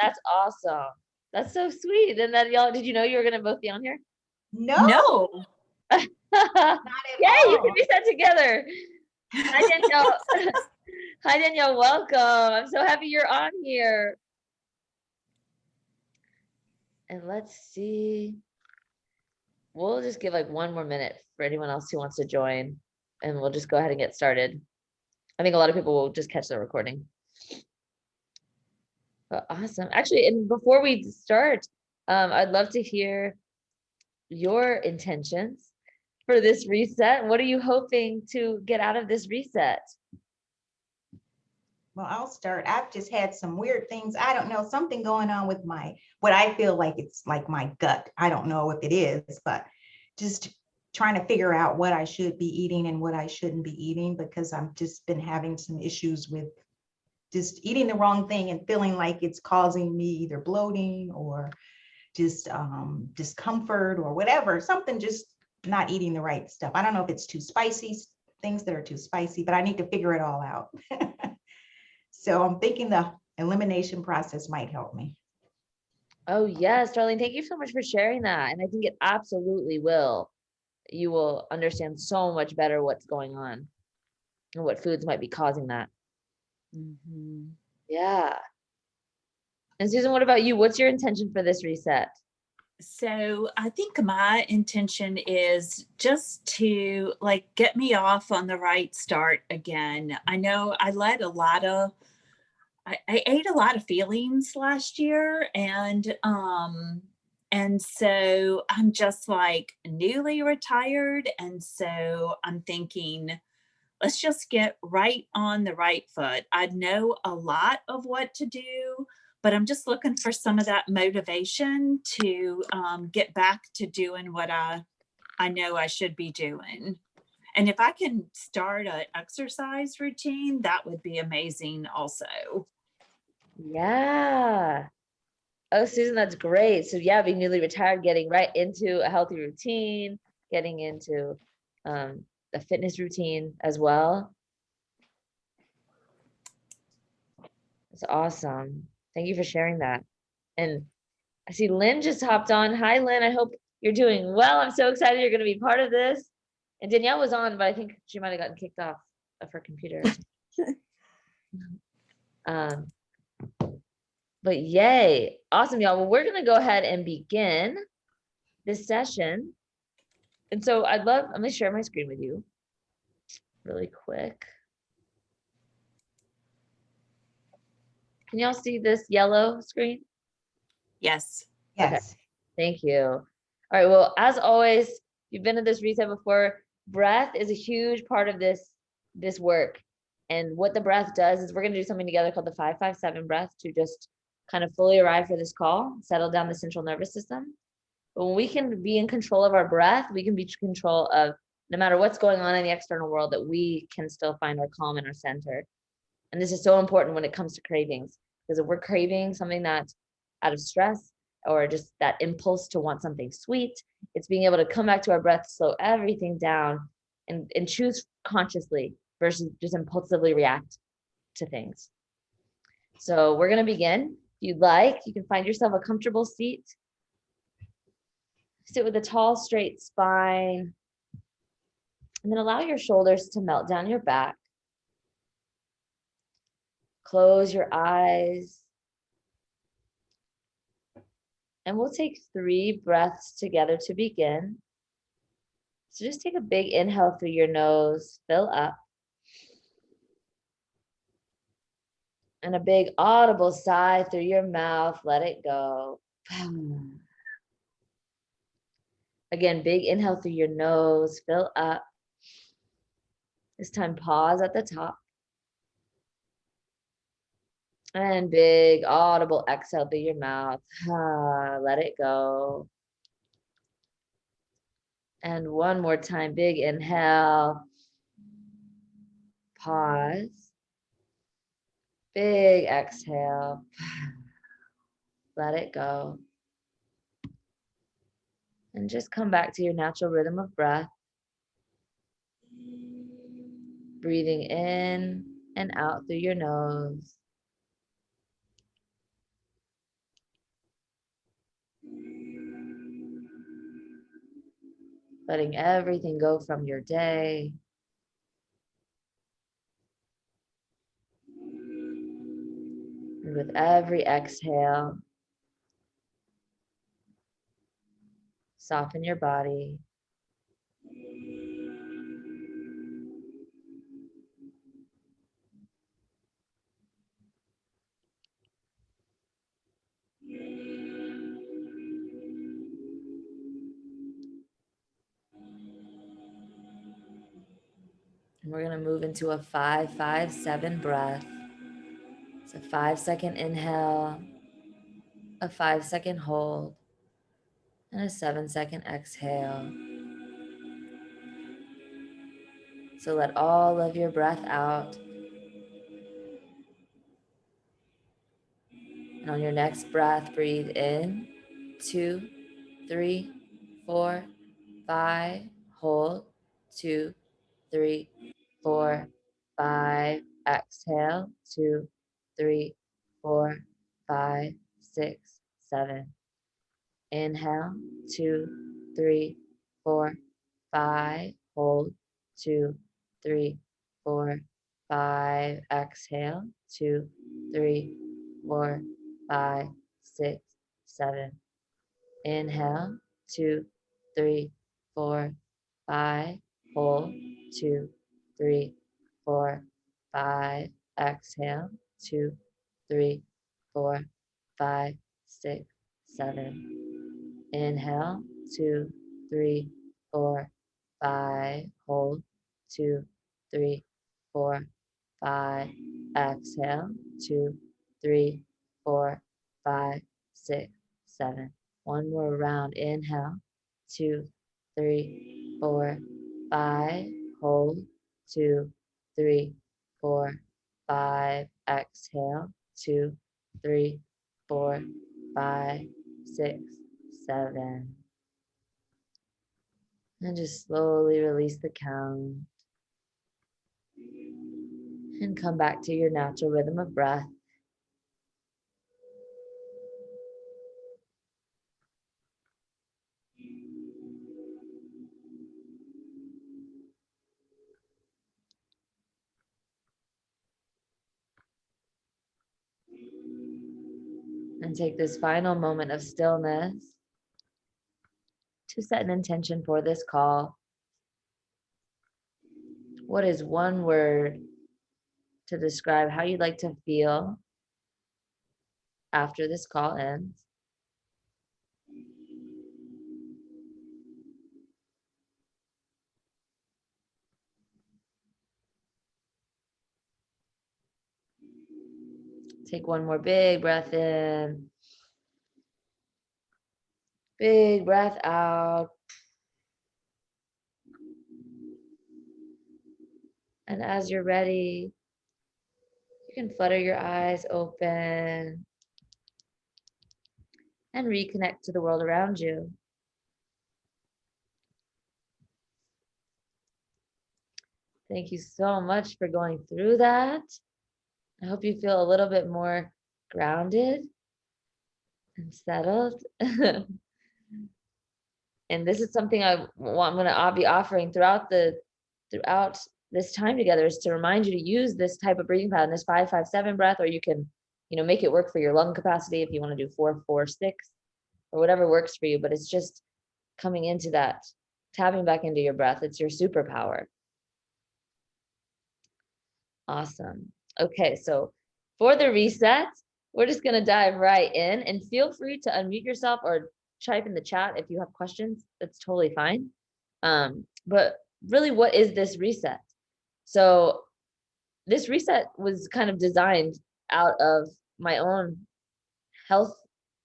That's awesome. That's so sweet. And then y'all, did you know you were gonna both be on here? No, No. Yay, not at you can all. reset together. Hi Danielle. Hi Danielle, welcome. I'm so happy you're on here. And let's see. We'll just give like 1 more minute for anyone else who wants to join, and we'll just go ahead and get started. I think a lot of people will just catch the recording. But awesome. Actually, and before we start, I'd love to hear your intentions for this reset. What are you hoping to get out of this reset? Well, I'll start. I've just had some weird things. I don't know, something going on with what I feel like it's like my gut. I don't know if it is, but just trying to figure out what I should be eating and what I shouldn't be eating, because I've just been having some issues with just eating the wrong thing and feeling like it's causing me either bloating or just discomfort or whatever, something, just not eating the right stuff. I don't know if it's too spicy, things that are too spicy, but I need to figure it all out. So I'm thinking the elimination process might help me. Oh, yes, Darlene, thank you so much for sharing that. And I think it absolutely will. You will understand so much better what's going on and what foods might be causing that. Mhm. Yeah. And Susan, what about you? What's your intention for this reset? So I think my intention is just to like get me off on the right start again. I know I let a lot of I ate a lot of feelings last year, and so I'm just like newly retired, and so I'm thinking let's just get right on the right foot. I know a lot of what to do, but I'm just looking for some of that motivation to get back to doing what I know I should be doing. And if I can start an exercise routine, that would be amazing also. Yeah. Oh, Susan, that's great. So yeah, being newly retired, getting right into a healthy routine, getting into a fitness routine as well. It's awesome. Thank you for sharing that. And I see Lynn just hopped on. Hi, Lynn. I hope you're doing well. I'm so excited you're going to be part of this. And Danielle was on, but I think she might have gotten kicked off of her computer. Um, but yay. Awesome, y'all. Well, we're going to go ahead and begin this session. And so I'm going to share my screen with you really quick. Can y'all see this yellow screen? Yes. Okay, Yes. thank you. All right, well, as always, you've been to this reset before. Breath is a huge part of this work. And what the breath does is we're going to do something together called the 5-5-7 breath to just kind of fully arrive for this call, settle down the central nervous system. But when we can be in control of our breath, we can be in control of no matter what's going on in the external world, that we can still find our calm and our center. And this is so important when it comes to cravings, because if we're craving something that's out of stress or just that impulse to want something sweet, it's being able to come back to our breath, slow everything down, and choose consciously versus just impulsively react to things. So we're going to begin. If you'd like, you can find yourself a comfortable seat. Sit with a tall, straight spine, and then allow your shoulders to melt down your back. Close your eyes. And we'll take 3 breaths together to begin. So just take a big inhale through your nose, fill up. And a big audible sigh through your mouth, let it go. Again, big inhale through your nose, fill up. This time, pause at the top. And big audible exhale through your mouth. Let it go. And one more time, big inhale. Pause. Big exhale. Let it go. And just come back to your natural rhythm of breath. Breathing in and out through your nose. letting everything go from your day. And with every exhale, soften your body. And we're going to move into a 5-5-7 breath. It's a 5-second inhale, a 5-second hold, and a 7-second exhale. So let all of your breath out. And on your next breath, breathe in, 2, 3, 4, 5, hold, 2, 3, 4, 5, exhale, 2, 3, 4, 5, 6, 7. Inhale, 2, 3, 4, 5, hold, 2, 3, 4, 5, exhale, 2, 3, 4, 5, 6, 7. Inhale, 2, 3, 4, 5, hold, 2, 3, 4, 5, exhale, 2, 3, 4, 5, 6, 7. Inhale, 2, 3, 4, 5, hold, 2, 3, 4, 5, exhale, 2, 3, 4, 5, 6, 7. One more round. Inhale, 2, 3, 4, 5, hold, 2, 3, 4, 5, exhale, 2, 3, 4, 5, 6, 7. And just slowly release the count and come back to your natural rhythm of breath. And take this final moment of stillness to set an intention for this call. What is one word to describe how you'd like to feel after this call ends? Take one more big breath in. Big breath out. And as you're ready, you can flutter your eyes open and reconnect to the world around you. Thank you so much for going through that. I hope you feel a little bit more grounded and settled. And this is something I'll be offering throughout this time together, is to remind you to use this type of breathing pattern, this 5-5-7 breath, or you can, make it work for your lung capacity if you want to do 4-4-6 or whatever works for you. But it's just coming into that, tapping back into your breath. It's your superpower. Awesome. Okay, so for the reset, we're just going to dive right in, and feel free to unmute yourself or type in the chat if you have questions. That's totally fine. But really, what is this reset? So this reset was kind of designed out of my own health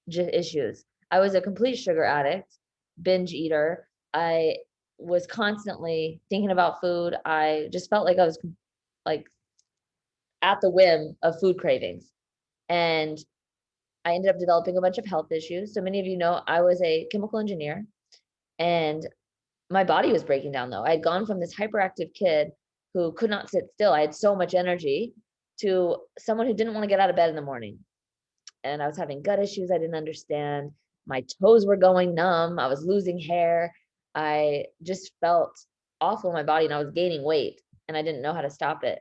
issues. I was a complete sugar addict, binge eater. I was constantly thinking about food. I just felt like I was like at the whim of food cravings. And I ended up developing a bunch of health issues. So many of you know I was a chemical engineer, and my body was breaking down though. I had gone from this hyperactive kid who could not sit still. I had so much energy, to someone who didn't want to get out of bed in the morning. And I was having gut issues I didn't understand. My toes were going numb. I was losing hair. I just felt awful in my body and I was gaining weight and I didn't know how to stop it.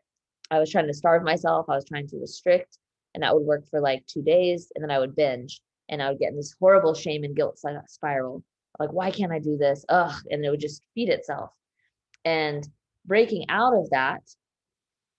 I was trying to starve myself. I was trying to restrict, and that would work for like 2 days. And then I would binge and I would get in this horrible shame and guilt spiral. Like, why can't I do this? Ugh. And it would just feed itself. And breaking out of that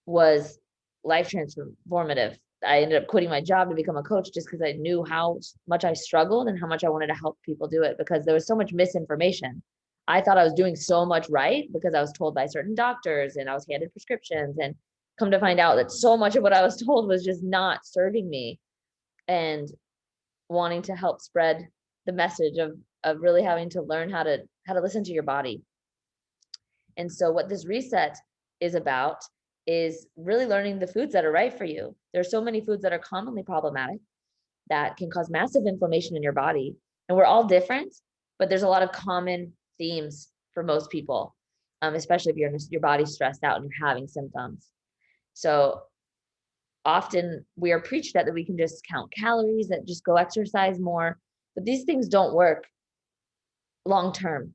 was life transformative. I ended up quitting my job to become a coach just because I knew how much I struggled and how much I wanted to help people do it, because there was so much misinformation. I thought I was doing so much right because I was told by certain doctors and I was handed prescriptions, and come to find out that so much of what I was told was just not serving me, and wanting to help spread the message of really having to learn how to listen to your body. And so what this reset is about is really learning the foods that are right for you. There's so many foods that are commonly problematic that can cause massive inflammation in your body. And we're all different, but there's a lot of common themes for most people, especially if your body's stressed out and you're having symptoms. So often we are preached that we can just count calories, that just go exercise more, but these things don't work long term.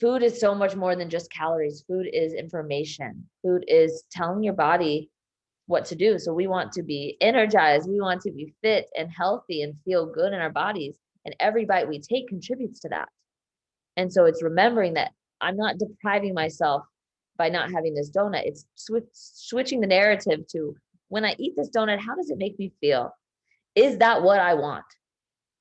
Food is so much more than just calories. Food is information. Food is telling your body what to do. So we want to be energized. We want to be fit and healthy and feel good in our bodies. And every bite we take contributes to that. And so it's remembering that I'm not depriving myself by not having this donut. It's switching the narrative to, when I eat this donut, how does it make me feel? Is that what I want?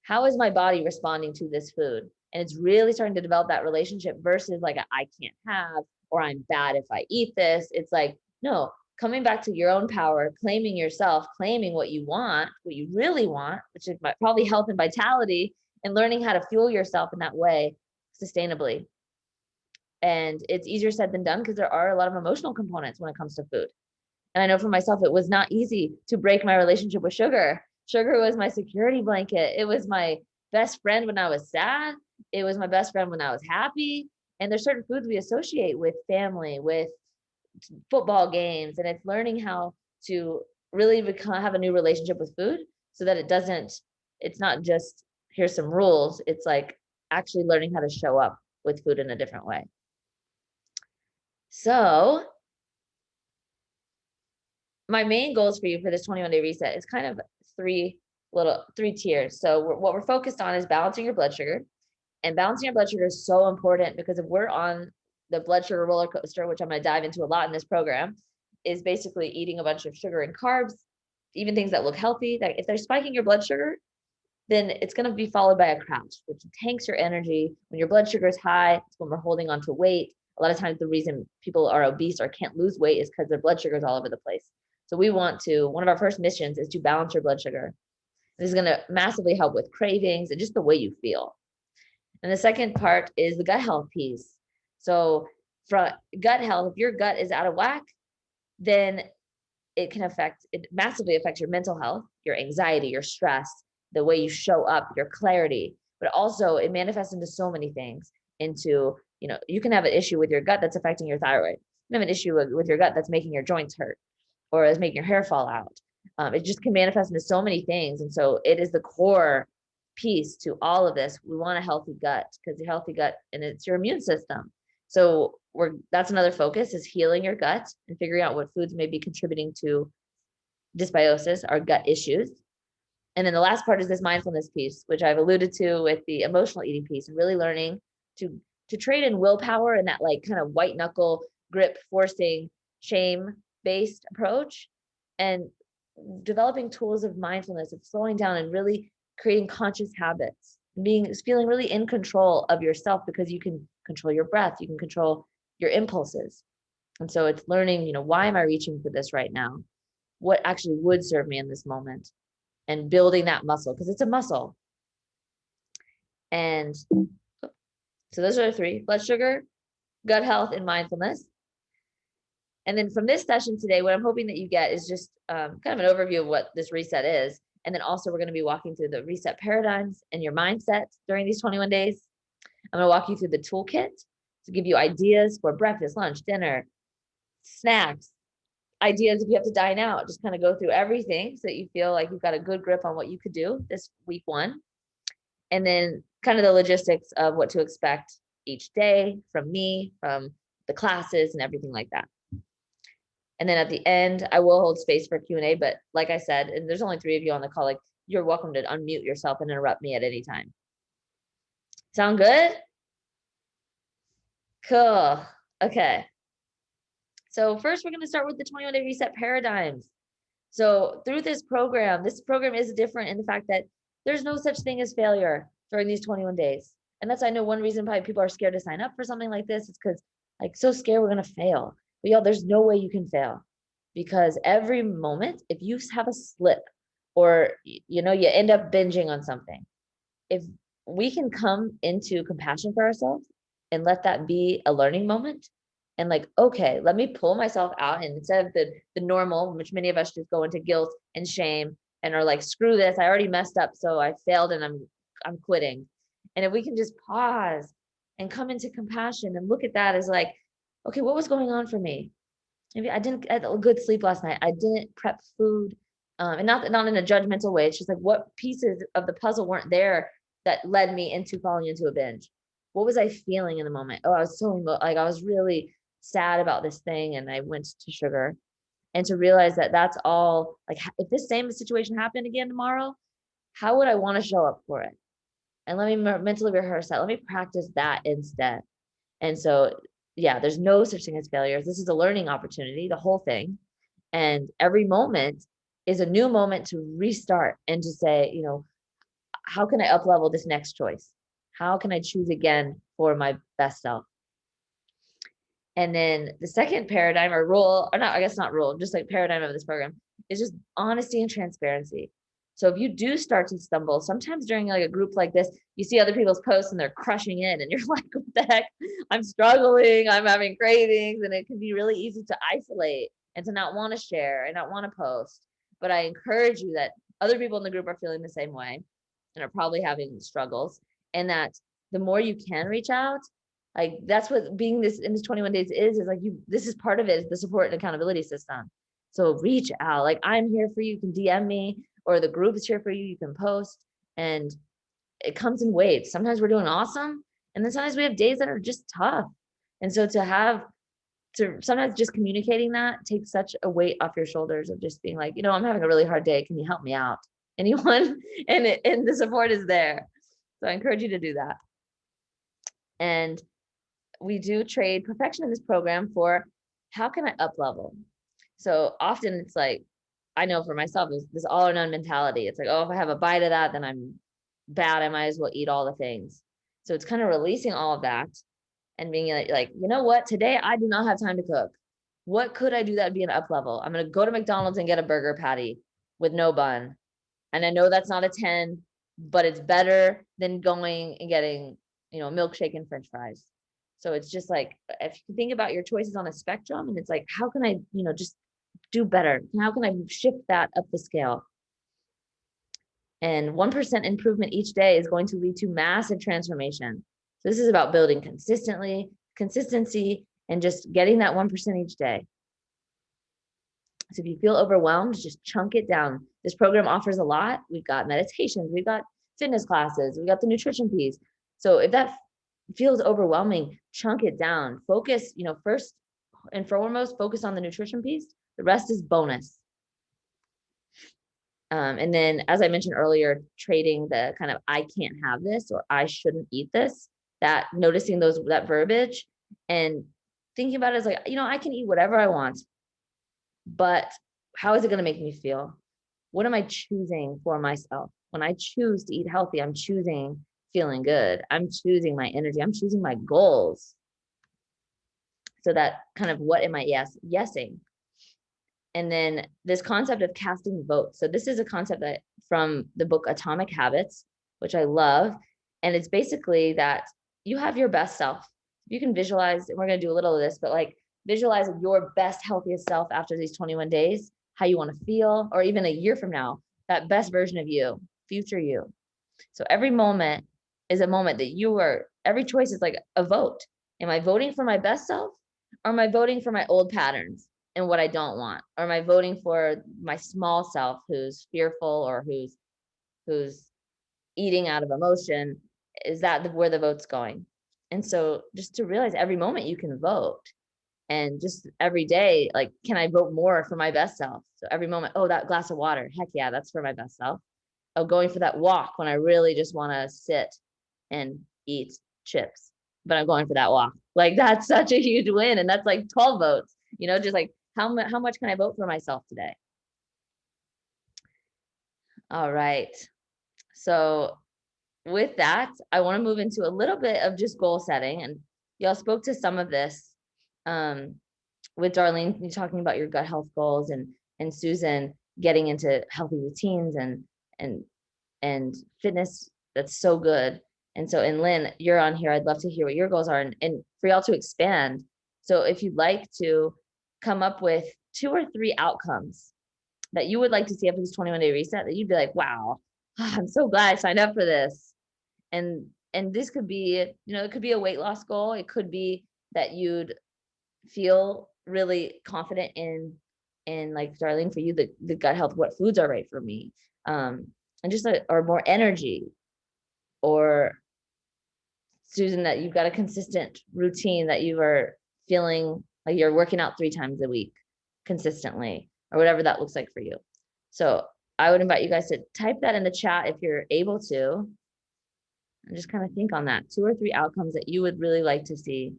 How is my body responding to this food? And it's really starting to develop that relationship versus like, I can't have, or I'm bad if I eat this. It's like, no, coming back to your own power, claiming yourself, claiming what you want, what you really want, which is probably health and vitality, and learning how to fuel yourself in that way sustainably. And it's easier said than done because there are a lot of emotional components when it comes to food. And I know for myself, it was not easy to break my relationship with sugar. Sugar was my security blanket. It was my best friend when I was sad. It was my best friend when I was happy. And there's certain foods we associate with family, with football games. And it's learning how to really have a new relationship with food so that it's not just, here's some rules. It's like actually learning how to show up with food in a different way. So my main goals for you for this 21-day reset is kind of three tiers. So what we're focused on is balancing your blood sugar, and balancing your blood sugar is so important because if we're on the blood sugar roller coaster, which I'm going to dive into a lot in this program, is basically eating a bunch of sugar and carbs, even things that look healthy, that if they're spiking your blood sugar, then it's going to be followed by a crash, which tanks your energy. When your blood sugar is high, it's when we're holding on to weight. A lot of times the reason people are obese or can't lose weight is because their blood sugar is all over the place. So one of our first missions is to balance your blood sugar. This is going to massively help with cravings and just the way you feel. And the second part is the gut health piece. So for gut health, if your gut is out of whack, then it massively affects your mental health, your anxiety, your stress, the way you show up, your clarity, but also it manifests into so many things. You can have an issue with your gut that's affecting your thyroid. You can have an issue with your gut that's making your joints hurt or is making your hair fall out. It just can manifest into so many things. And so it is the core piece to all of this. We want a healthy gut because your healthy gut, and it's your immune system. So that's another focus, is healing your gut and figuring out what foods may be contributing to dysbiosis, our gut issues. And then the last part is this mindfulness piece, which I've alluded to with the emotional eating piece, and really learning to trade in willpower and that like kind of white knuckle grip, forcing, shame based approach, and developing tools of mindfulness, of slowing down and really creating conscious habits, feeling really in control of yourself, because you can control your breath, you can control your impulses. And so it's learning, why am I reaching for this right now? What actually would serve me in this moment? And building that muscle, because it's a muscle. And so those are the three: blood sugar, gut health, and mindfulness. And then from this session today, what I'm hoping that you get is just kind of an overview of what this reset is. And then also we're going to be walking through the reset paradigms and your mindset during these 21 days. I'm going to walk you through the toolkit to give you ideas for breakfast, lunch, dinner, snacks, ideas if you have to dine out. Just kind of go through everything so that you feel like you've got a good grip on what you could do this week 1. And then kind of the logistics of what to expect each day from me, from the classes and everything like that. And then at the end, I will hold space for Q&A, but like I said, and there's only 3 of you on the call, like you're welcome to unmute yourself and interrupt me at any time. Sound good? Cool. Okay. So first we're going to start with the 21-day reset paradigms. So through this program is different in the fact that there's no such thing as failure during these 21 days. And that's, I know, one reason why people are scared to sign up for something like this is because like so scared we're going to fail. But y'all, there's no way you can fail, because every moment, if you have a slip or, you end up binging on something, if we can come into compassion for ourselves and let that be a learning moment, and like, okay, let me pull myself out, and instead of the normal, which many of us just go into guilt and shame and are like, screw this, I already messed up, so I failed and I'm quitting. And if we can just pause and come into compassion and look at that as like, okay, what was going on for me? Maybe I didn't get a good sleep last night. I didn't prep food, and not in a judgmental way. It's just like, what pieces of the puzzle weren't there that led me into falling into a binge? What was I feeling in the moment? Oh, I was so like I was really sad about this thing, and I went to sugar. And to realize that that's all, like, if this same situation happened again tomorrow, how would I want to show up for it? And let me mentally rehearse that. Let me practice that instead. And so, yeah, there's no such thing as failures. This is a learning opportunity, the whole thing. And every moment is a new moment to restart and to say, how can I up level this next choice? How can I choose again for my best self? And then the second paradigm or rule, or not, I guess not rule, just like paradigm of this program, is just honesty and transparency. So if you do start to stumble, sometimes during like a group like this, you see other people's posts and they're crushing it, and you're like, what the heck? I'm struggling, I'm having cravings, and it can be really easy to isolate and to not want to share and not want to post. But I encourage you that other people in the group are feeling the same way and are probably having struggles, and that the more you can reach out, like that's what being this in this 21 days is like, this is part of it, is the support and accountability system. So reach out, like I'm here for you. You can DM me, or the group is here for you. You can post, and it comes in waves. Sometimes we're doing awesome, and then sometimes we have days that are just tough. And so to sometimes just communicating that takes such a weight off your shoulders of just being like, I'm having a really hard day. Can you help me out? Anyone? And the support is there. So I encourage you to do that. And we do trade perfection in this program for how can I up level? So often it's like, I know for myself, is this all or none mentality. It's like, oh, if I have a bite of that, then I'm bad. I might as well eat all the things. So it's kind of releasing all of that and being like, you know what? Today I do not have time to cook. What could I do that would be an up level? I'm going to go to McDonald's and get a burger patty with no bun. And I know that's not a 10, but it's better than going and getting, a milkshake and French fries. So it's just like, if you think about your choices on a spectrum, and it's like, how can I, just do better? How can I shift that up the scale? And 1% improvement each day is going to lead to massive transformation. So this is about building consistency, and just getting that 1% each day. So if you feel overwhelmed, just chunk it down. This program offers a lot. We've got meditations, we've got fitness classes, we've got the nutrition piece. So if that feels overwhelming, chunk it down. Focus, first and foremost, focus on the nutrition piece. The rest is bonus. And then, as I mentioned earlier, trading the kind of I can't have this or I shouldn't eat this, that noticing that verbiage and thinking about it as like, I can eat whatever I want, but how is it going to make me feel? What am I choosing for myself? When I choose to eat healthy, I'm choosing feeling good. I'm choosing my energy. I'm choosing my goals. So that kind of, what am I yesing? And then this concept of casting votes. So this is a concept that from the book Atomic Habits, which I love. And it's basically that you have your best self. You can visualize, and we're going to do a little of this, but like visualize your best, healthiest self after these 21 days, how you want to feel, or even a year from now, that best version of you, future you. So every moment is a moment that every choice is like a vote. Am I voting for my best self, or am I voting for my old patterns and what I don't want? Or am I voting for my small self who's fearful, or who's eating out of emotion, is that where the vote's going? And so just to realize every moment you can vote, and just every day, like, can I vote more for my best self? So every moment, oh, that glass of water, heck yeah, that's for my best self. Oh, going for that walk when I really just want to sit and eat chips, but I'm going for that walk. Like, that's such a huge win. And that's like 12 votes, just like how much can I vote for myself today? All right. So with that, I want to move into a little bit of just goal setting. And y'all spoke to some of this with Darlene, you talking about your gut health goals, and Susan getting into healthy routines and fitness. That's so good. And so, and Lynn, you're on here. I'd love to hear what your goals are, and for y'all to expand. So if you'd like to come up with 2 or 3 outcomes that you would like to see after this 21-day reset, that you'd be like, wow, I'm so glad I signed up for this. And this could be, it could be a weight loss goal. It could be that you'd feel really confident in like Darlene, for you, the gut health, what foods are right for me. And just or more energy, or Susan, that you've got a consistent routine, that you are feeling like you're working out 3 times a week consistently, or whatever that looks like for you. So I would invite you guys to type that in the chat if you're able to, and just kind of think on that 2 or 3 outcomes that you would really like to see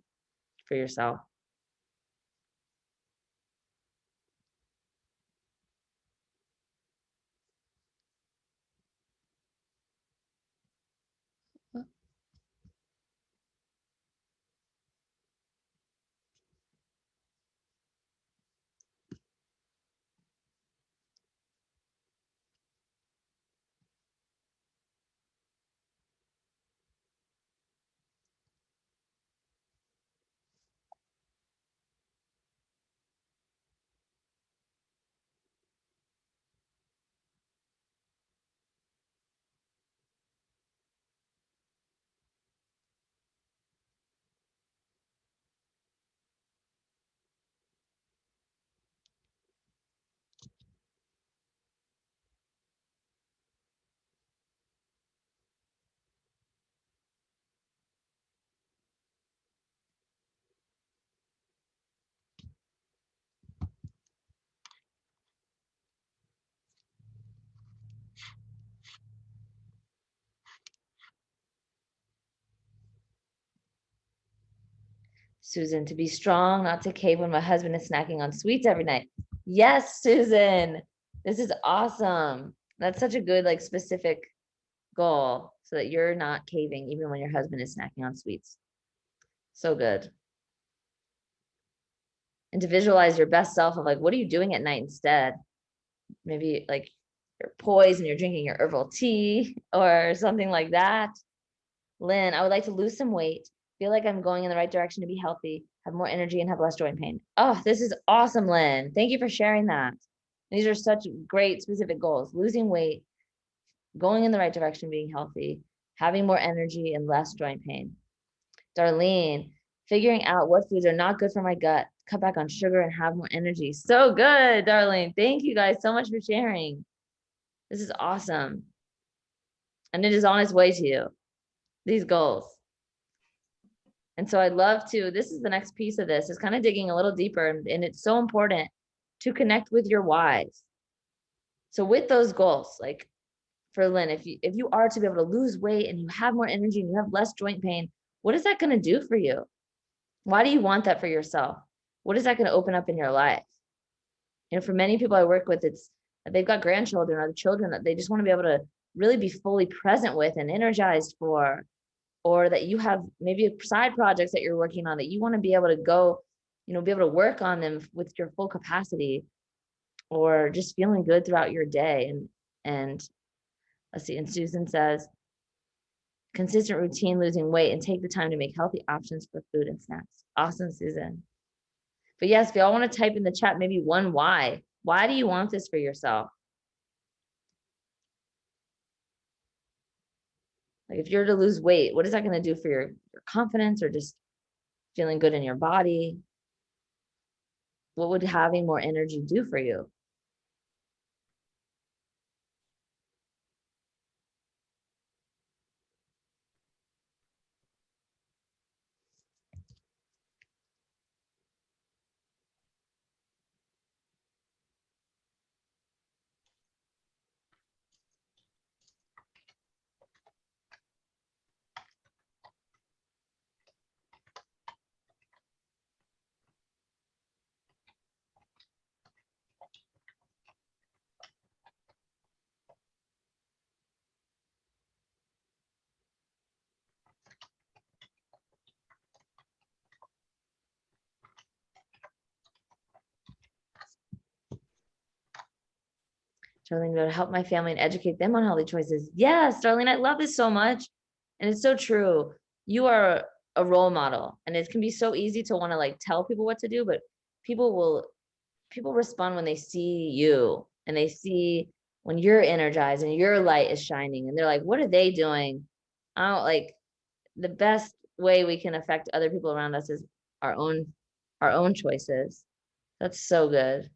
for yourself. Susan, to be strong, not to cave when my husband is snacking on sweets every night. Yes, Susan, this is awesome. That's such a good, like, specific goal, so that you're not caving even when your husband is snacking on sweets. So good. And to visualize your best self of, like, what are you doing at night instead? Maybe like you're poised and you're drinking your herbal tea or something like that. Lynn, I would like to lose some weight, feel like I'm going in the right direction to be healthy, have more energy, and have less joint pain. Oh, this is awesome, Lynn. Thank you for sharing that. These are such great specific goals: losing weight, going in the right direction, being healthy, having more energy, and less joint pain. Darlene, figuring out what foods are not good for my gut, cut back on sugar, and have more energy. So good, Darlene. Thank you guys so much for sharing. This is awesome. And it is on its way to you, these goals. And so I'd love to, this is the next piece of this, is kind of digging a little deeper. And it's so important to connect with your whys. So with those goals, like for Lynn, if you are to be able to lose weight and you have more energy and you have less joint pain, what is that going to do for you? Why do you want that for yourself? What is that going to open up in your life? For many people I work with, it's they've got grandchildren or children that they just want to be able to really be fully present with and energized for, or that you have maybe side projects that you're working on that you want to be able to go, be able to work on them with your full capacity, or just feeling good throughout your day. And let's see, and Susan says, consistent routine, losing weight, and take the time to make healthy options for food and snacks. Awesome, Susan. But yes, if y'all want to type in the chat, maybe one why. Why do you want this for yourself? Like, if you're to lose weight, what is that going to do for your confidence, or just feeling good in your body? What would having more energy do for you? Darlene, to help my family and educate them on healthy choices. Yes, Darlene, I love this so much. And it's so true. You are a role model, and it can be so easy to want to like tell people what to do, but people respond when they see you and they see when you're energized and your light is shining and they're like, what are they doing? I don't like the best way we can affect other people around us is our own choices. That's so good.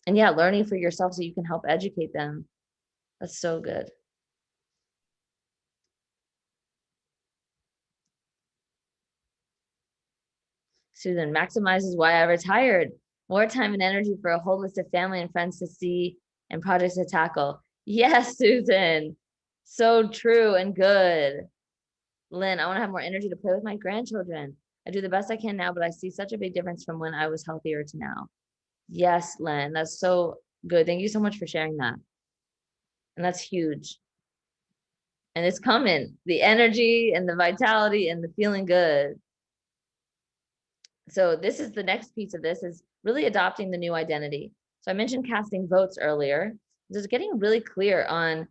And yeah, learning for yourself so you can help educate them. That's so good. Susan, maximizes why I retired. More time and energy for a whole list of family and friends to see and projects to tackle. Yes, Susan. So true and good. Lynn, I want to have more energy to play with my grandchildren. I do the best I can now, but I see such a big difference from when I was healthier to now. Yes, Lynn, that's so good. Thank you so much for sharing that. And that's huge. And it's coming. The energy and the vitality and the feeling good. So this is the next piece of this is really adopting the new identity. So I mentioned casting votes earlier. Just getting really clear on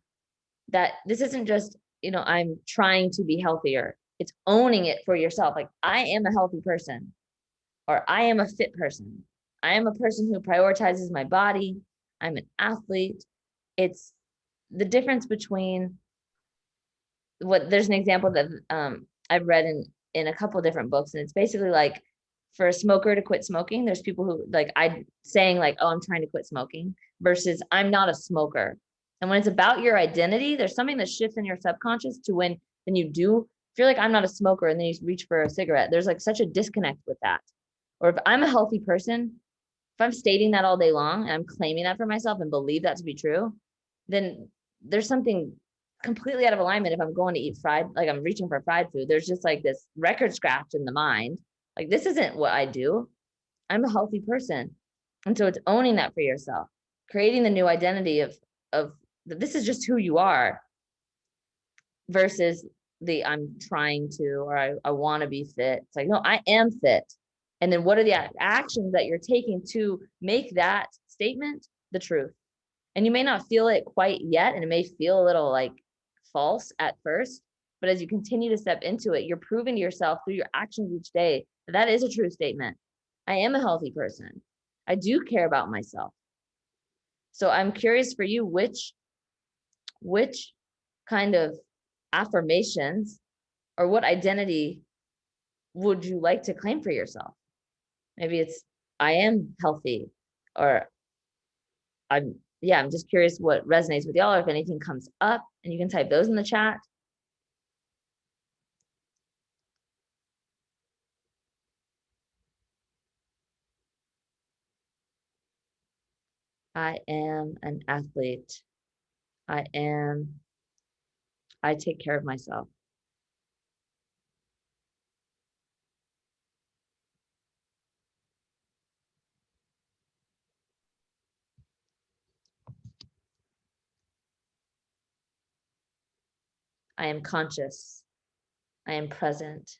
that this isn't just, I'm trying to be healthier. It's owning it for yourself. Like, I am a healthy person, or I am a fit person. I am a person who prioritizes my body. I'm an athlete. It's the difference between there's an example that I've read in a couple different books, and it's basically like for a smoker to quit smoking, there's people who like I saying like, oh, I'm trying to quit smoking versus I'm not a smoker. And when it's about your identity, there's something that shifts in your subconscious to when you do, if you're like, I'm not a smoker, and then you reach for a cigarette, there's like such a disconnect with that. Or if I'm a healthy person, if I'm stating that all day long and I'm claiming that for myself and believe that to be true, then there's something completely out of alignment. If I'm going to eat fried, like I'm reaching for fried food, there's just like this record scratch in the mind. Like, this isn't what I do. I'm a healthy person. And so it's owning that for yourself, creating the new identity of this is just who you are versus the I'm trying to, or I want to be fit. It's like, no, I am fit. And then what are the actions that you're taking to make that statement the truth? And you may not feel it quite yet, and it may feel a little like false at first, but as you continue to step into it, you're proving to yourself through your actions each day that that is a true statement. I am a healthy person. I do care about myself. So I'm curious for you, which kind of affirmations or what identity would you like to claim for yourself? Maybe it's I am healthy, or I'm just curious what resonates with y'all, or if anything comes up, and you can type those in the chat. I am an athlete. I take care of myself. I am conscious. I am present.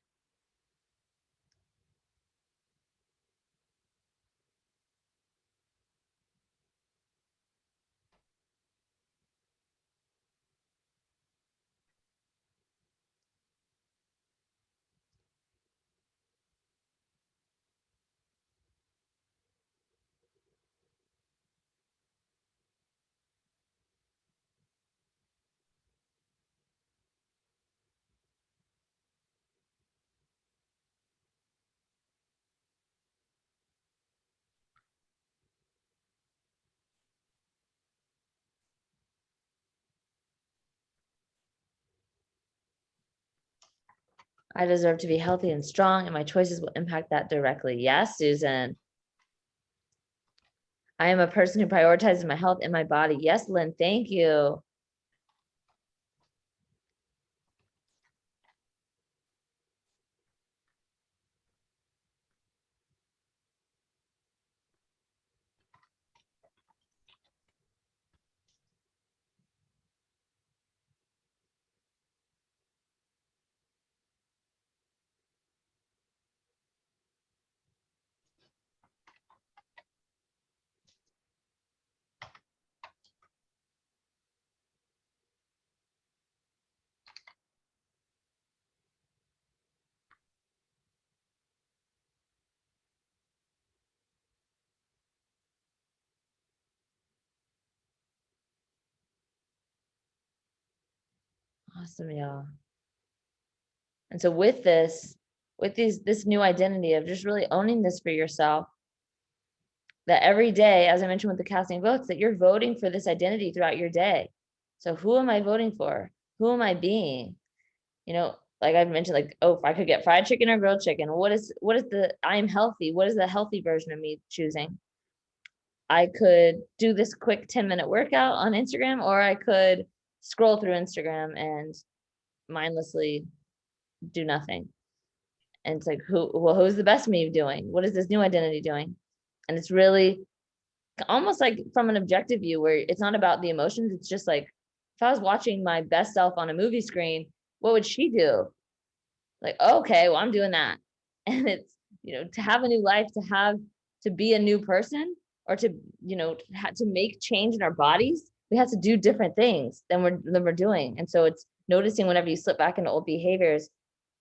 I deserve to be healthy and strong, and my choices will impact that directly. Yes, Susan. I am a person who prioritizes my health and my body. Yes, Lynn, thank you. Awesome, y'all. And so with this new identity of just really owning this for yourself, that every day, as I mentioned with the casting votes, that you're voting for this identity throughout your day. So who am I voting for? Who am I being? You know, like I mentioned, like, oh, if I could get fried chicken or grilled chicken, what is the I'm healthy? What is the healthy version of me choosing? I could do this quick 10-minute workout on Instagram, or I could scroll through Instagram and mindlessly do nothing. And it's like, who's the best me doing? What is this new identity doing? And it's really almost like from an objective view where it's not about the emotions. It's just like, if I was watching my best self on a movie screen, what would she do? Like, okay, well, I'm doing that. And it's, to have a new life, to be a new person, or to, to make change in our bodies, we have to do different things than we're doing. And so it's noticing whenever you slip back into old behaviors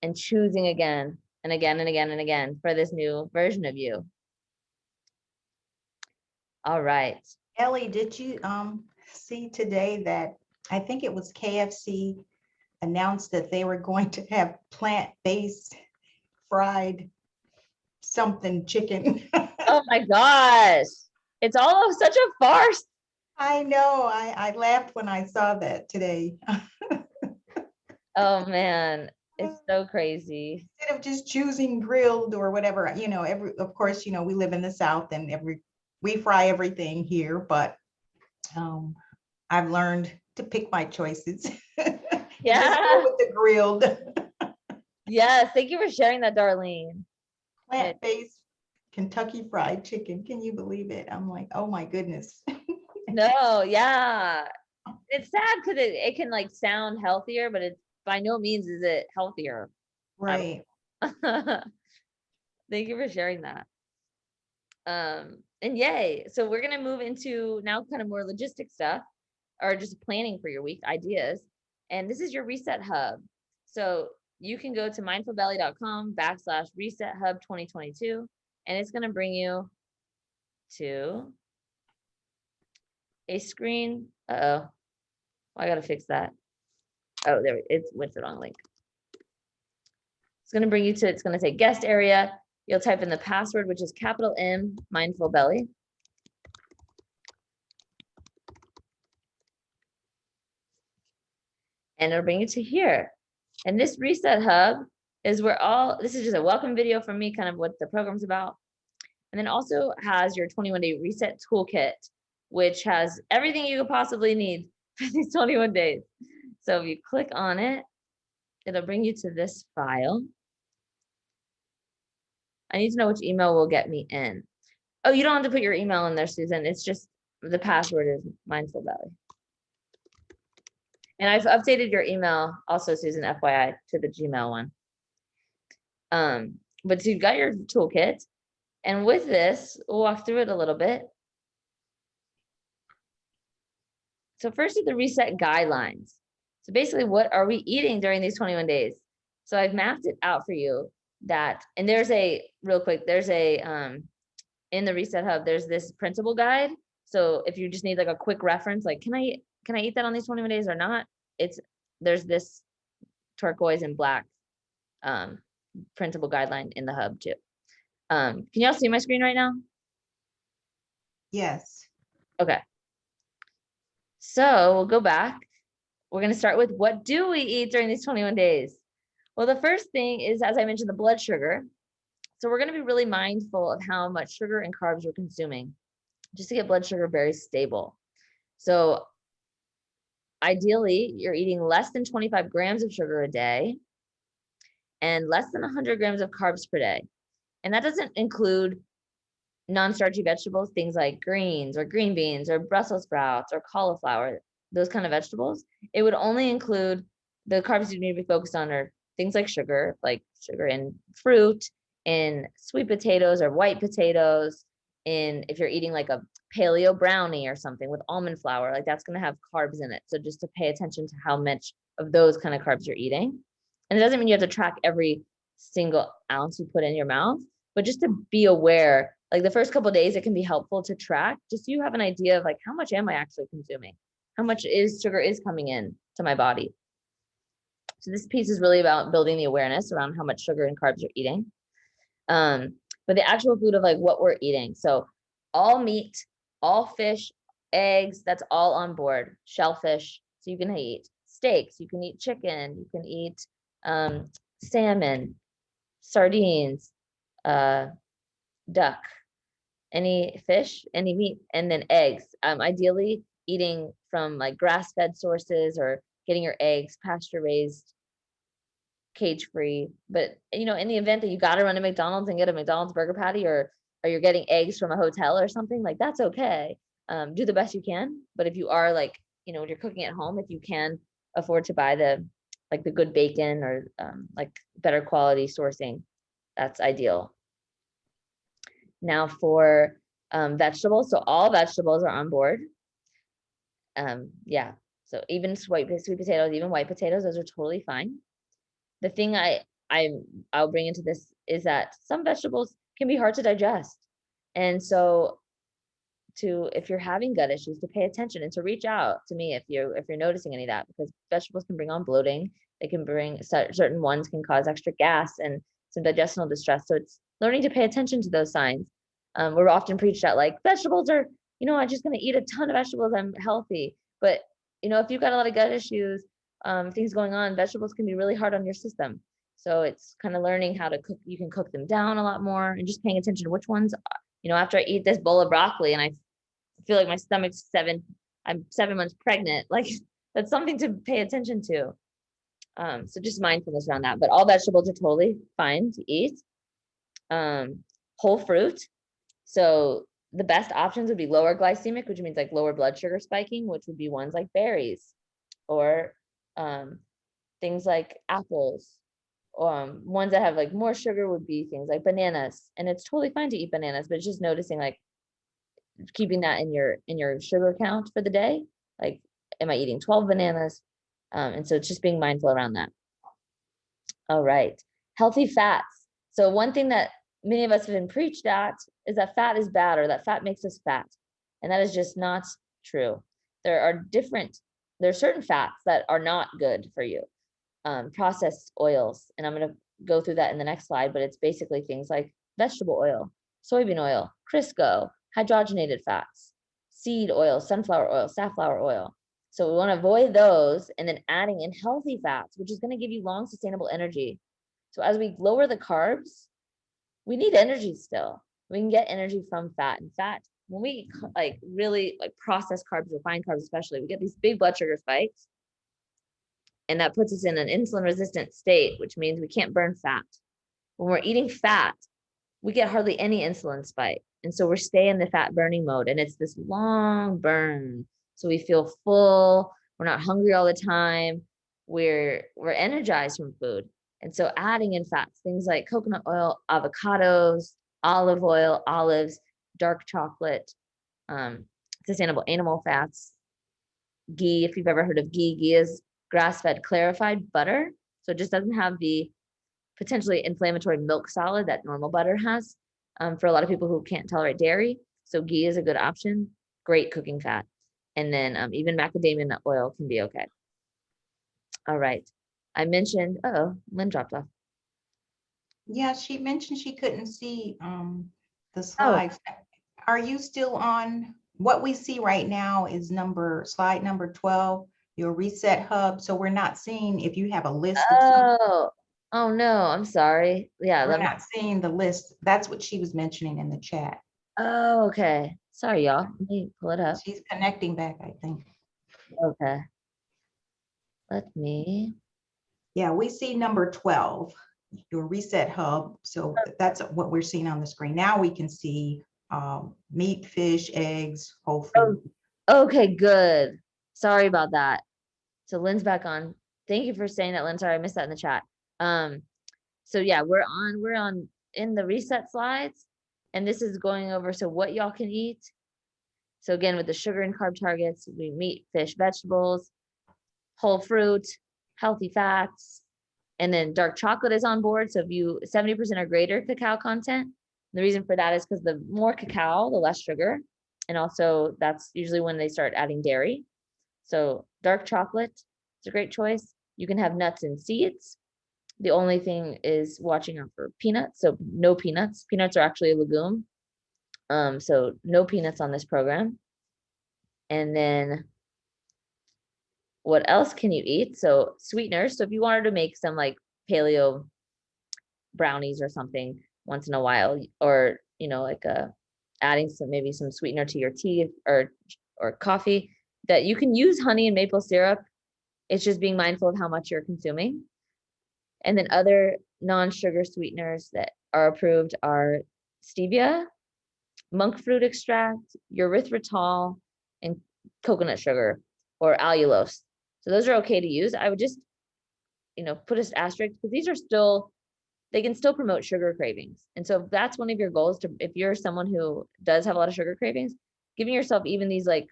and choosing again and again and again and again for this new version of you. All right. Ellie, did you see today that I think it was KFC announced that they were going to have plant-based fried something chicken? Oh my gosh. It's all such a farce. I know. I laughed when I saw that today. Oh man, it's so crazy. Instead of just choosing grilled or whatever, of course, we live in the South and we fry everything here, but I've learned to pick my choices. Yeah. Just go with the grilled. Yes, thank you for sharing that, Darlene. Plant-based Kentucky Fried Chicken. Can you believe it? I'm like, oh my goodness. No, yeah. It's sad because it can like sound healthier, but it's by no means is it healthier. Right. Thank you for sharing that. And yay. So we're gonna move into now kind of more logistic stuff, or just planning for your week ideas. And this is your reset hub. So you can go to mindfulbelly.com/reset hub 2022, and it's going to bring you to a screen. Uh-oh. I got to fix that. Oh, there it went to the wrong link. It's going to bring you to, it's going to say guest area. You'll type in the password, which is capital M Mindful Belly. And it'll bring you to here. And this reset hub is where this is just a welcome video from me, kind of what the program's about. And then also has your 21-day reset toolkit, which has everything you could possibly need for these 21 days. So if you click on it, it'll bring you to this file. I need to know which email will get me in. Oh, you don't have to put your email in there, Susan. It's just the password is Mindful Belly. And I've updated your email also, Susan, FYI, to the Gmail one. But so you've got your toolkit. And with this, we'll walk through it a little bit. So first is the reset guidelines. So basically, what are we eating during these 21 days? So I've mapped it out for you that, and there's a, real quick, there's a, in the Reset Hub, there's this principle guide. So if you just need like a quick reference, like, can I eat that on these 21 days or not? There's this turquoise and black printable guideline in the hub too. Can y'all see my screen right now? Yes. Okay. So we'll go back. We're going to start with, what do we eat during these 21 days? Well, the first thing is, as I mentioned, the blood sugar. So we're going to be really mindful of how much sugar and carbs we're consuming just to get blood sugar very stable. So ideally, you're eating less than 25 grams of sugar a day and less than 100 grams of carbs per day. And that doesn't include non-starchy vegetables, things like greens or green beans or Brussels sprouts or cauliflower, those kind of vegetables. It would only include the carbs you need to be focused on are things like sugar in fruit, in sweet potatoes or white potatoes, in if you're eating like a paleo brownie or something with almond flour, like that's going to have carbs in it. So just to pay attention to how much of those kind of carbs you're eating. And it doesn't mean you have to track every single ounce you put in your mouth, but just to be aware, like the first couple of days, it can be helpful to track, just so you have an idea of like, how much am I actually consuming? How much sugar is coming in to my body? So this piece is really about building the awareness around how much sugar and carbs you're eating. But the actual food of like what we're eating. So all meat, all fish, eggs, that's all on board. Shellfish, so you can eat steaks, you can eat chicken, you can eat salmon, sardines, duck, any fish, any meat, and then eggs. Ideally eating from like grass-fed sources or getting your eggs pasture raised, cage free. But you know, in the event that you got to run to McDonald's and get a McDonald's burger patty, or you're getting eggs from a hotel or something, like that's okay. Do the best you can. But if you are like, you know, when you're cooking at home, if you can afford to buy the like the good bacon or like better quality sourcing, that's ideal. Now for vegetables, so all vegetables are on board. Yeah, so even sweet potatoes, even white potatoes, those are totally fine. The thing I'll bring into this is that some vegetables can be hard to digest. And so if you're having gut issues, to pay attention and to reach out to me if you're noticing any of that, because vegetables can bring on bloating. They can bring certain ones can cause extra gas and some digestional distress. So it's learning to pay attention to those signs. We're often preached at like vegetables are, you know, I'm just going to eat a ton of vegetables, I'm healthy. But you know, if you've got a lot of gut issues, things going on, vegetables can be really hard on your system. So it's kind of learning how to cook. You can cook them down a lot more and just paying attention to which ones, you know, after I eat this bowl of broccoli and I feel like my stomach's I'm 7 months pregnant, like that's something to pay attention to. So just mindfulness around that, but all vegetables are totally fine to eat. Whole fruit. So the best options would be lower glycemic, which means like lower blood sugar spiking, which would be ones like berries or things like apples. Ones that have like more sugar would be things like bananas. And it's totally fine to eat bananas, but it's just noticing like keeping that in your sugar count for the day. Like, am I eating 12 bananas? And so it's just being mindful around that. All right. Healthy fats. So one thing that many of us have been preached at is that fat is bad or that fat makes us fat. And that is just not true. There are certain fats that are not good for you. Processed oils. And I'm going to go through that in the next slide, but it's basically things like vegetable oil, soybean oil, Crisco, hydrogenated fats, seed oil, sunflower oil, safflower oil. So we want to avoid those and then adding in healthy fats, which is going to give you long sustainable energy. So as we lower the carbs, we need energy still. We can get energy from fat. And fat, when we like really like processed carbs, refined carbs especially, we get these big blood sugar spikes. And that puts us in an insulin resistant state, which means we can't burn fat. When we're eating fat, we get hardly any insulin spike. And so we're staying in the fat burning mode. And it's this long burn. So we feel full. We're not hungry all the time. We're energized from food. And so adding in fats, things like coconut oil, avocados, olive oil, olives, dark chocolate, sustainable animal fats, ghee. If you've ever heard of ghee, ghee is grass-fed clarified butter. So it just doesn't have the potentially inflammatory milk solid that normal butter has, for a lot of people who can't tolerate dairy. So ghee is a good option, great cooking fat. And then even macadamia nut oil can be okay. All right. I mentioned, Lynn dropped off. Yeah, she mentioned she couldn't see the Oh, slides. Are you still on? What we see right now is slide number 12, your reset hub. So we're not seeing if you have a list of something. oh no, I'm sorry. Yeah, We're not seeing the list. That's what she was mentioning in the chat. oh, okay. Sorry, y'all. Let me pull it up. She's connecting back, I think. Okay. Let me. Yeah, we see number 12, your reset hub. So that's what we're seeing on the screen. Now we can see meat, fish, eggs, whole food. Oh, okay, good. Sorry about that. So Lynn's back on. Thank you for saying that, Lynn. Sorry, I missed that in the chat. So yeah, we're on in the reset slides, and this is going over so what y'all can eat. So again, with the sugar and carb targets, we meat, fish, vegetables, whole fruit, healthy fats, and then dark chocolate is on board. So if you 70% or greater cacao content, the reason for that is because the more cacao, the less sugar. And also that's usually when they start adding dairy. So dark chocolate is a great choice. You can have nuts and seeds. The only thing is watching out for peanuts. So no peanuts. Peanuts are actually a legume. So no peanuts on this program. And then what else can you eat? So sweeteners. So if you wanted to make some like paleo brownies or something once in a while, or like adding maybe some sweetener to your tea or coffee, that you can use honey and maple syrup. It's just being mindful of how much you're consuming. And then other non-sugar sweeteners that are approved are stevia, monk fruit extract, erythritol, and coconut sugar or allulose. So those are okay to use. I would just, put an asterisk because these are they can still promote sugar cravings. And so if that's one of your goals, if you're someone who does have a lot of sugar cravings, giving yourself even these like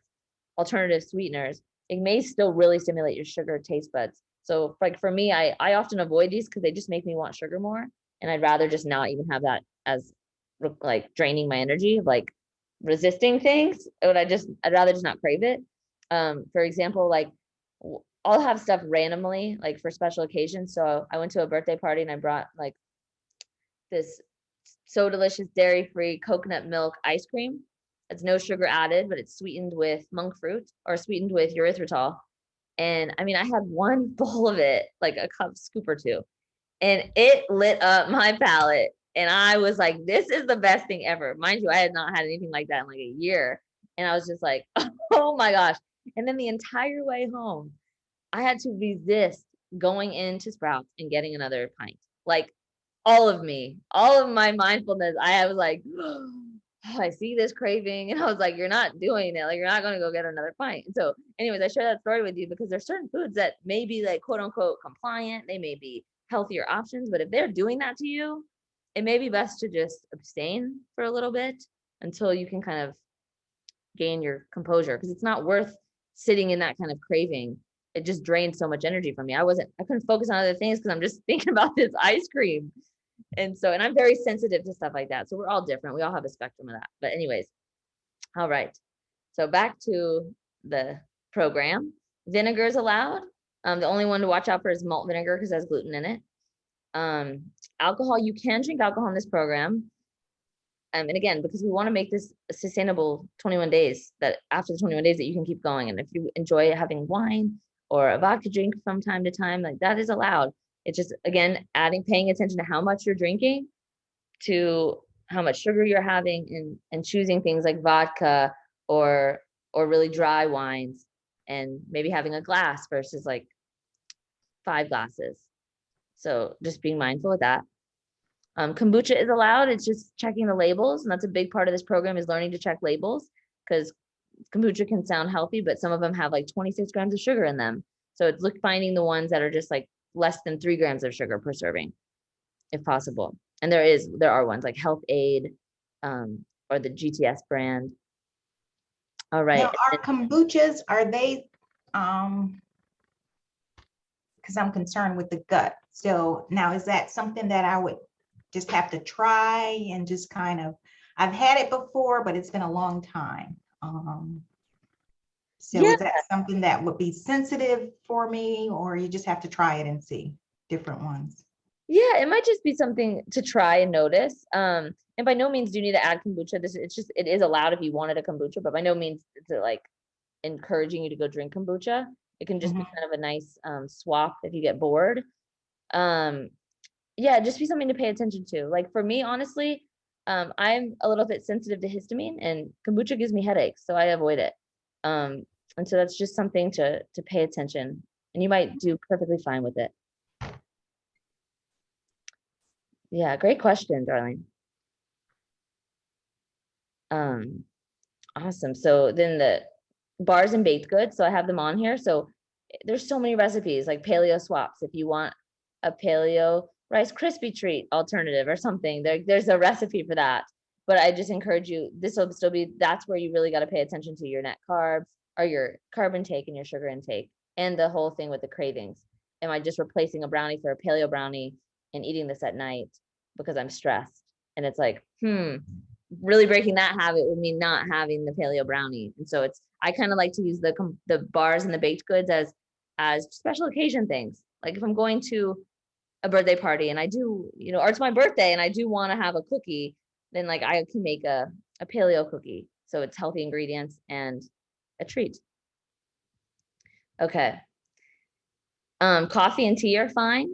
alternative sweeteners, it may still really stimulate your sugar taste buds. So like for me, I often avoid these because they just make me want sugar more. And I'd rather just not even have that as like draining my energy, like resisting things. I'd rather just not crave it. For example, like I'll have stuff randomly, like for special occasions. So I went to a birthday party and I brought like this so delicious dairy-free coconut milk ice cream. It's no sugar added, but it's sweetened with monk fruit or sweetened with erythritol. And I mean, I had one bowl of it, like a scoop or two, and it lit up my palate. And I was like, this is the best thing ever. Mind you, I had not had anything like that in like a year. And I was just like, oh my gosh. And then the entire way home, I had to resist going into Sprouts and getting another pint. Like all of my mindfulness, I was like, oh, I see this craving. And I was like, you're not doing it. Like, you're not going to go get another pint. And so anyways, I share that story with you because there's certain foods that may be like quote unquote compliant. They may be healthier options, but if they're doing that to you, it may be best to just abstain for a little bit until you can kind of gain your composure, because it's not worth sitting in that kind of craving. It just drained so much energy from me. I couldn't focus on other things because I'm just thinking about this ice cream. And I'm very sensitive to stuff like that. So we're all different. We all have a spectrum of that. But anyways, all right. So back to the program. Vinegar is allowed. The only one to watch out for is malt vinegar because it has gluten in it. Alcohol, you can drink alcohol in this program. And again, because we want to make this a sustainable 21 days, that after the 21 days that you can keep going. And if you enjoy having wine or a vodka drink from time to time, like that is allowed. It's just, again, paying attention to how much you're drinking, to how much sugar you're having, and choosing things like vodka or really dry wines, and maybe having a glass versus like 5 glasses. So just being mindful of that. Kombucha is allowed. It's just checking the labels. And that's a big part of this program, is learning to check labels, because kombucha can sound healthy, but some of them have like 26 grams of sugar in them. So it's finding the ones that are just like less than 3 grams of sugar per serving, if possible. And there are ones like Health Aid, or the GTS brand. All right. Now, our kombuchas, are they, because I'm concerned with the gut. So now, is that something that I would just have to try and just kind of, I've had it before, but it's been a long time. So Yeah. is that something that would be sensitive for me, or you just have to try it and see different ones? Yeah, it might just be something to try and notice. And by no means do you need to add kombucha. It is allowed if you wanted a kombucha, but by no means is it like encouraging you to go drink kombucha. It can just be kind of a nice swap if you get bored. Yeah, just be something to pay attention to. Like for me, honestly, I'm a little bit sensitive to histamine, and kombucha gives me headaches, so I avoid it. And so that's just something to pay attention, and you might do perfectly fine with it. Yeah, great question, darling. Awesome. So then the bars and baked goods, so I have them on here. So there's so many recipes, like paleo swaps. If you want a paleo Rice Krispie treat alternative or something, there's a recipe for that. But I just encourage you, this will still be, that's where you really got to pay attention to your net carbs, or your carb intake and your sugar intake, and the whole thing with the cravings. Am I just replacing a brownie for a paleo brownie and eating this at night because I'm stressed? And it's like, really breaking that habit would mean not having the paleo brownie. And so I kind of like to use the bars and the baked goods as special occasion things. Like if I'm going to a birthday party and I do, or it's my birthday and I do want to have a cookie, then like I can make a paleo cookie. So it's healthy ingredients and a treat. Okay. Coffee and tea are fine.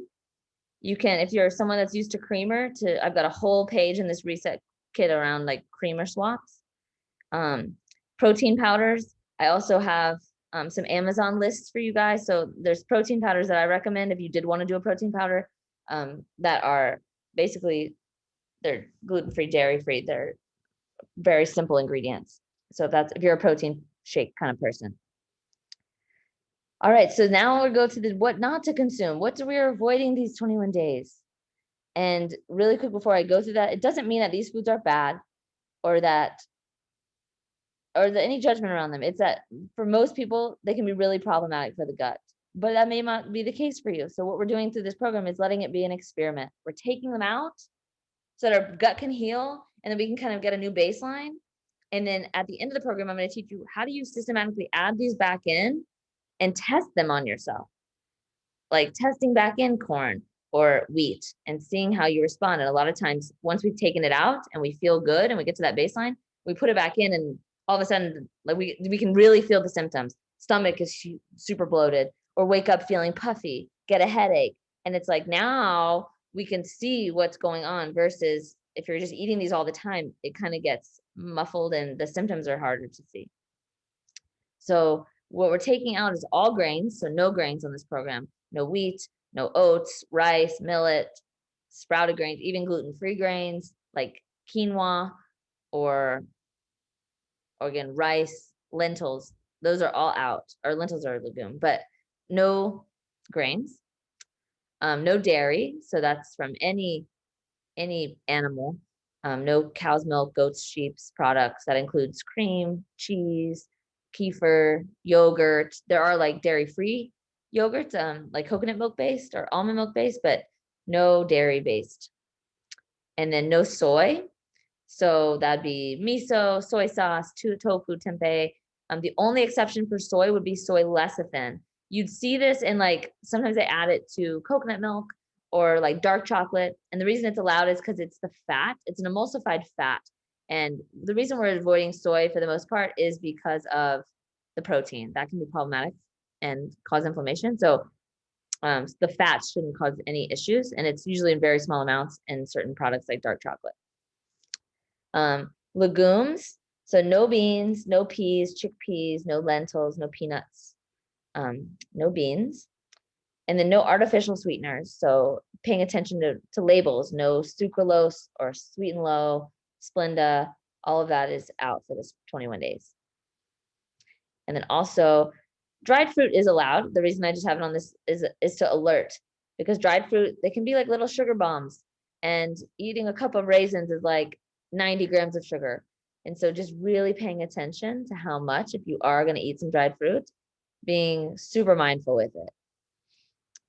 You can, if you're someone that's used to creamer, I've got a whole page in this reset kit around like creamer swaps. Protein powders. I also have some Amazon lists for you guys. So there's protein powders that I recommend if you did want to do a protein powder, that are basically, they're gluten-free, dairy-free. They're very simple ingredients. So if you're a protein shake kind of person. All right, so now we'll go to the what not to consume. What we are avoiding these 21 days. And really quick before I go through that, it doesn't mean that these foods are bad or any judgment around them. It's that for most people, they can be really problematic for the gut, but that may not be the case for you. So what we're doing through this program is letting it be an experiment. We're taking them out so that our gut can heal, and then we can kind of get a new baseline. And then at the end of the program, I'm going to teach you how do you systematically add these back in and test them on yourself, like testing back in corn or wheat and seeing how you respond. And a lot of times, once we've taken it out and we feel good and we get to that baseline, we put it back in, and all of a sudden, like we can really feel the symptoms. Stomach is super bloated, or wake up feeling puffy, get a headache. And it's like, now we can see what's going on, versus if you're just eating these all the time, it kind of gets muffled and the symptoms are harder to see. So what we're taking out is all grains. So no grains on this program, no wheat, no oats, rice, millet, sprouted grains, even gluten-free grains like quinoa or again, rice, lentils. Those are all out. Or lentils are a legume, but no grains, no dairy. So that's from any animal. No cow's milk, goat's, sheep's products. That includes cream, cheese, kefir, yogurt. There are like dairy-free yogurts, like coconut milk based or almond milk based, but no dairy based. And then no soy. So that'd be miso, soy sauce, tofu, tempeh. The only exception for soy would be soy lecithin. You'd see this in like, sometimes they add it to coconut milk or like dark chocolate. And the reason it's allowed is because it's the fat. It's an emulsified fat. And the reason we're avoiding soy for the most part is because of the protein. That can be problematic and cause inflammation. So the fat shouldn't cause any issues. And it's usually in very small amounts in certain products like dark chocolate. Legumes, so no beans, no peas, chickpeas, no lentils, no peanuts, no beans, and then no artificial sweeteners. So paying attention to labels, no sucralose or sweet and low, Splenda, all of that is out for this 21 days. And then also dried fruit is allowed. The reason I just have it on this is to alert, because dried fruit, they can be like little sugar bombs, and eating a cup of raisins is like 90 grams of sugar. And so just really paying attention to how much, if you are going to eat some dried fruit, being super mindful with it.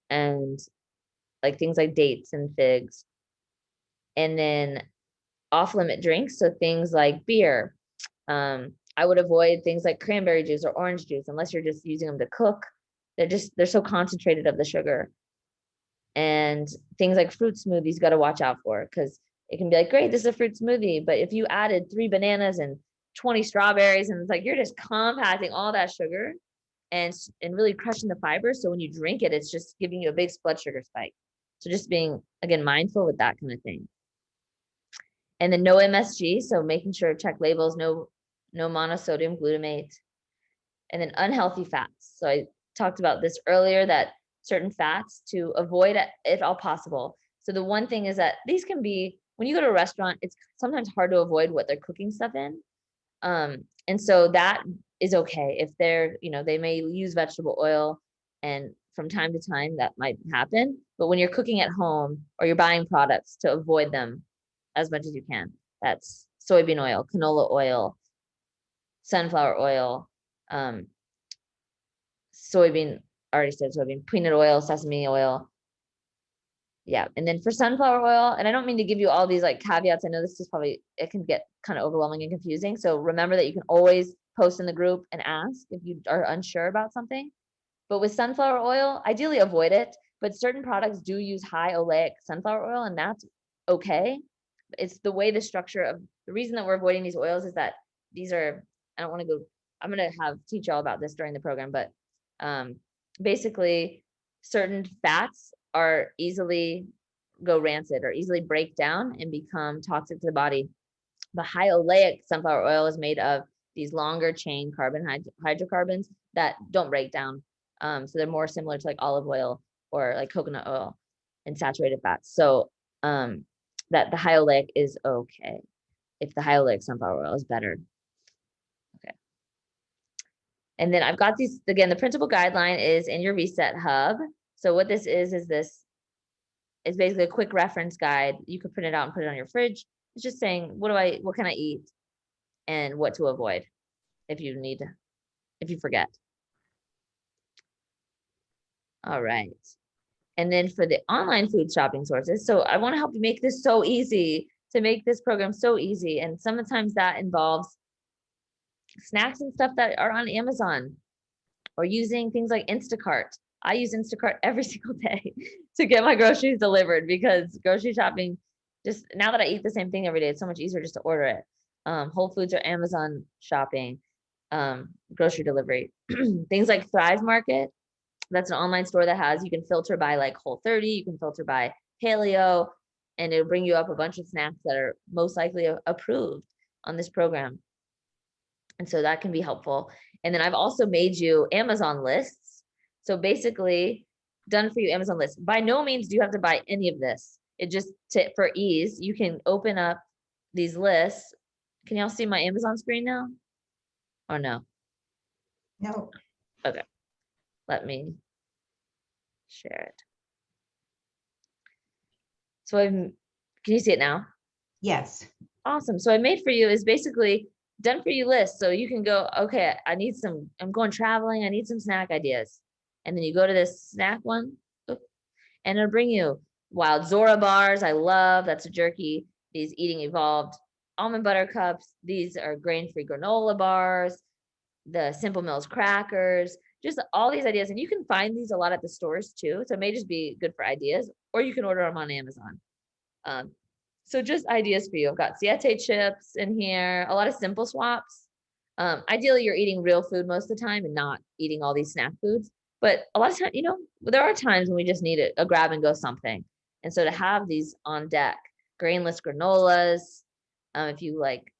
And like things like dates and figs. And then off-limit drinks, so things like beer. I would avoid things like cranberry juice or orange juice unless you're just using them to cook. They're so concentrated of the sugar. And things like fruit smoothies, you got to watch out for, because it can be like, great, this is a fruit smoothie, but if you added 3 bananas and 20 strawberries, and it's like you're just compacting all that sugar and really crushing the fiber. So when you drink it, it's just giving you a big blood sugar spike. So just being, again, mindful with that kind of thing. And then no MSG, so making sure to check labels, no monosodium glutamate. And then unhealthy fats. So I talked about this earlier, that certain fats to avoid if all possible. So the one thing is that these can be, when you go to a restaurant, it's sometimes hard to avoid what they're cooking stuff in. And so that is okay. If they may use vegetable oil, and from time to time that might happen. But when you're cooking at home or you're buying products, to avoid them as much as you can. That's soybean oil, canola oil, sunflower oil, soybean, already said soybean, peanut oil, sesame oil. Yeah. And then for sunflower oil, and I don't mean to give you all these like caveats. I know this is it can get kind of overwhelming and confusing. So remember that you can always post in the group and ask if you are unsure about something. But with sunflower oil, ideally avoid it. but certain products do use high oleic sunflower oil, and that's okay. It's the way the structure of the reason that we're avoiding these oils is that these are, I don't want to go, I'm going to teach you all about this during the program, but basically certain fats are easily go rancid or easily break down and become toxic to the body. The high oleic sunflower oil is made of these longer chain hydrocarbons that don't break down. So they're more similar to like olive oil or like coconut oil and saturated fats. So that the high oleic is okay if the high oleic sunflower oil is better. Okay. And then I've got these, again, the printable guideline is in your Reset Hub. So what this is this is basically a quick reference guide. You could print it out and put it on your fridge. It's just saying, what can I eat and what to avoid if you forget. All right. And then for the online food shopping sources, so I want to help you make this so easy, to make this program so easy. And sometimes that involves snacks and stuff that are on Amazon or using things like Instacart. I use Instacart every single day to get my groceries delivered because grocery shopping, just now that I eat the same thing every day, it's so much easier just to order it. Whole Foods or Amazon shopping, grocery delivery. Things like Thrive Market, that's an online store that has, you can filter by like Whole30, you can filter by paleo, and it'll bring you up a bunch of snacks that are most likely approved on this program. And so that can be helpful. And then I've also made you Amazon lists. So basically, done for you Amazon lists. By no means do you have to buy any of this. It just, for ease, you can open up these lists. Can y'all see my Amazon screen now? Or no? No. Okay. Let me share it. So can you see it now? Yes. Awesome. So I made for you is basically done for you list. So you can go, okay, I'm going traveling. I need some snack ideas. And then you go to this snack one and it'll bring you wild Zora bars. I love, that's a jerky. These Eating Evolved almond butter cups. These are grain-free granola bars, the Simple Mills crackers, just all these ideas. And you can find these a lot at the stores too. So it may just be good for ideas, or you can order them on Amazon. So just ideas for you. I've got siete chips in here, a lot of simple swaps. Ideally, you're eating real food most of the time and not eating all these snack foods. But a lot of times, there are times when we just need a grab and go something. And so to have these on deck, grainless granolas, if you like,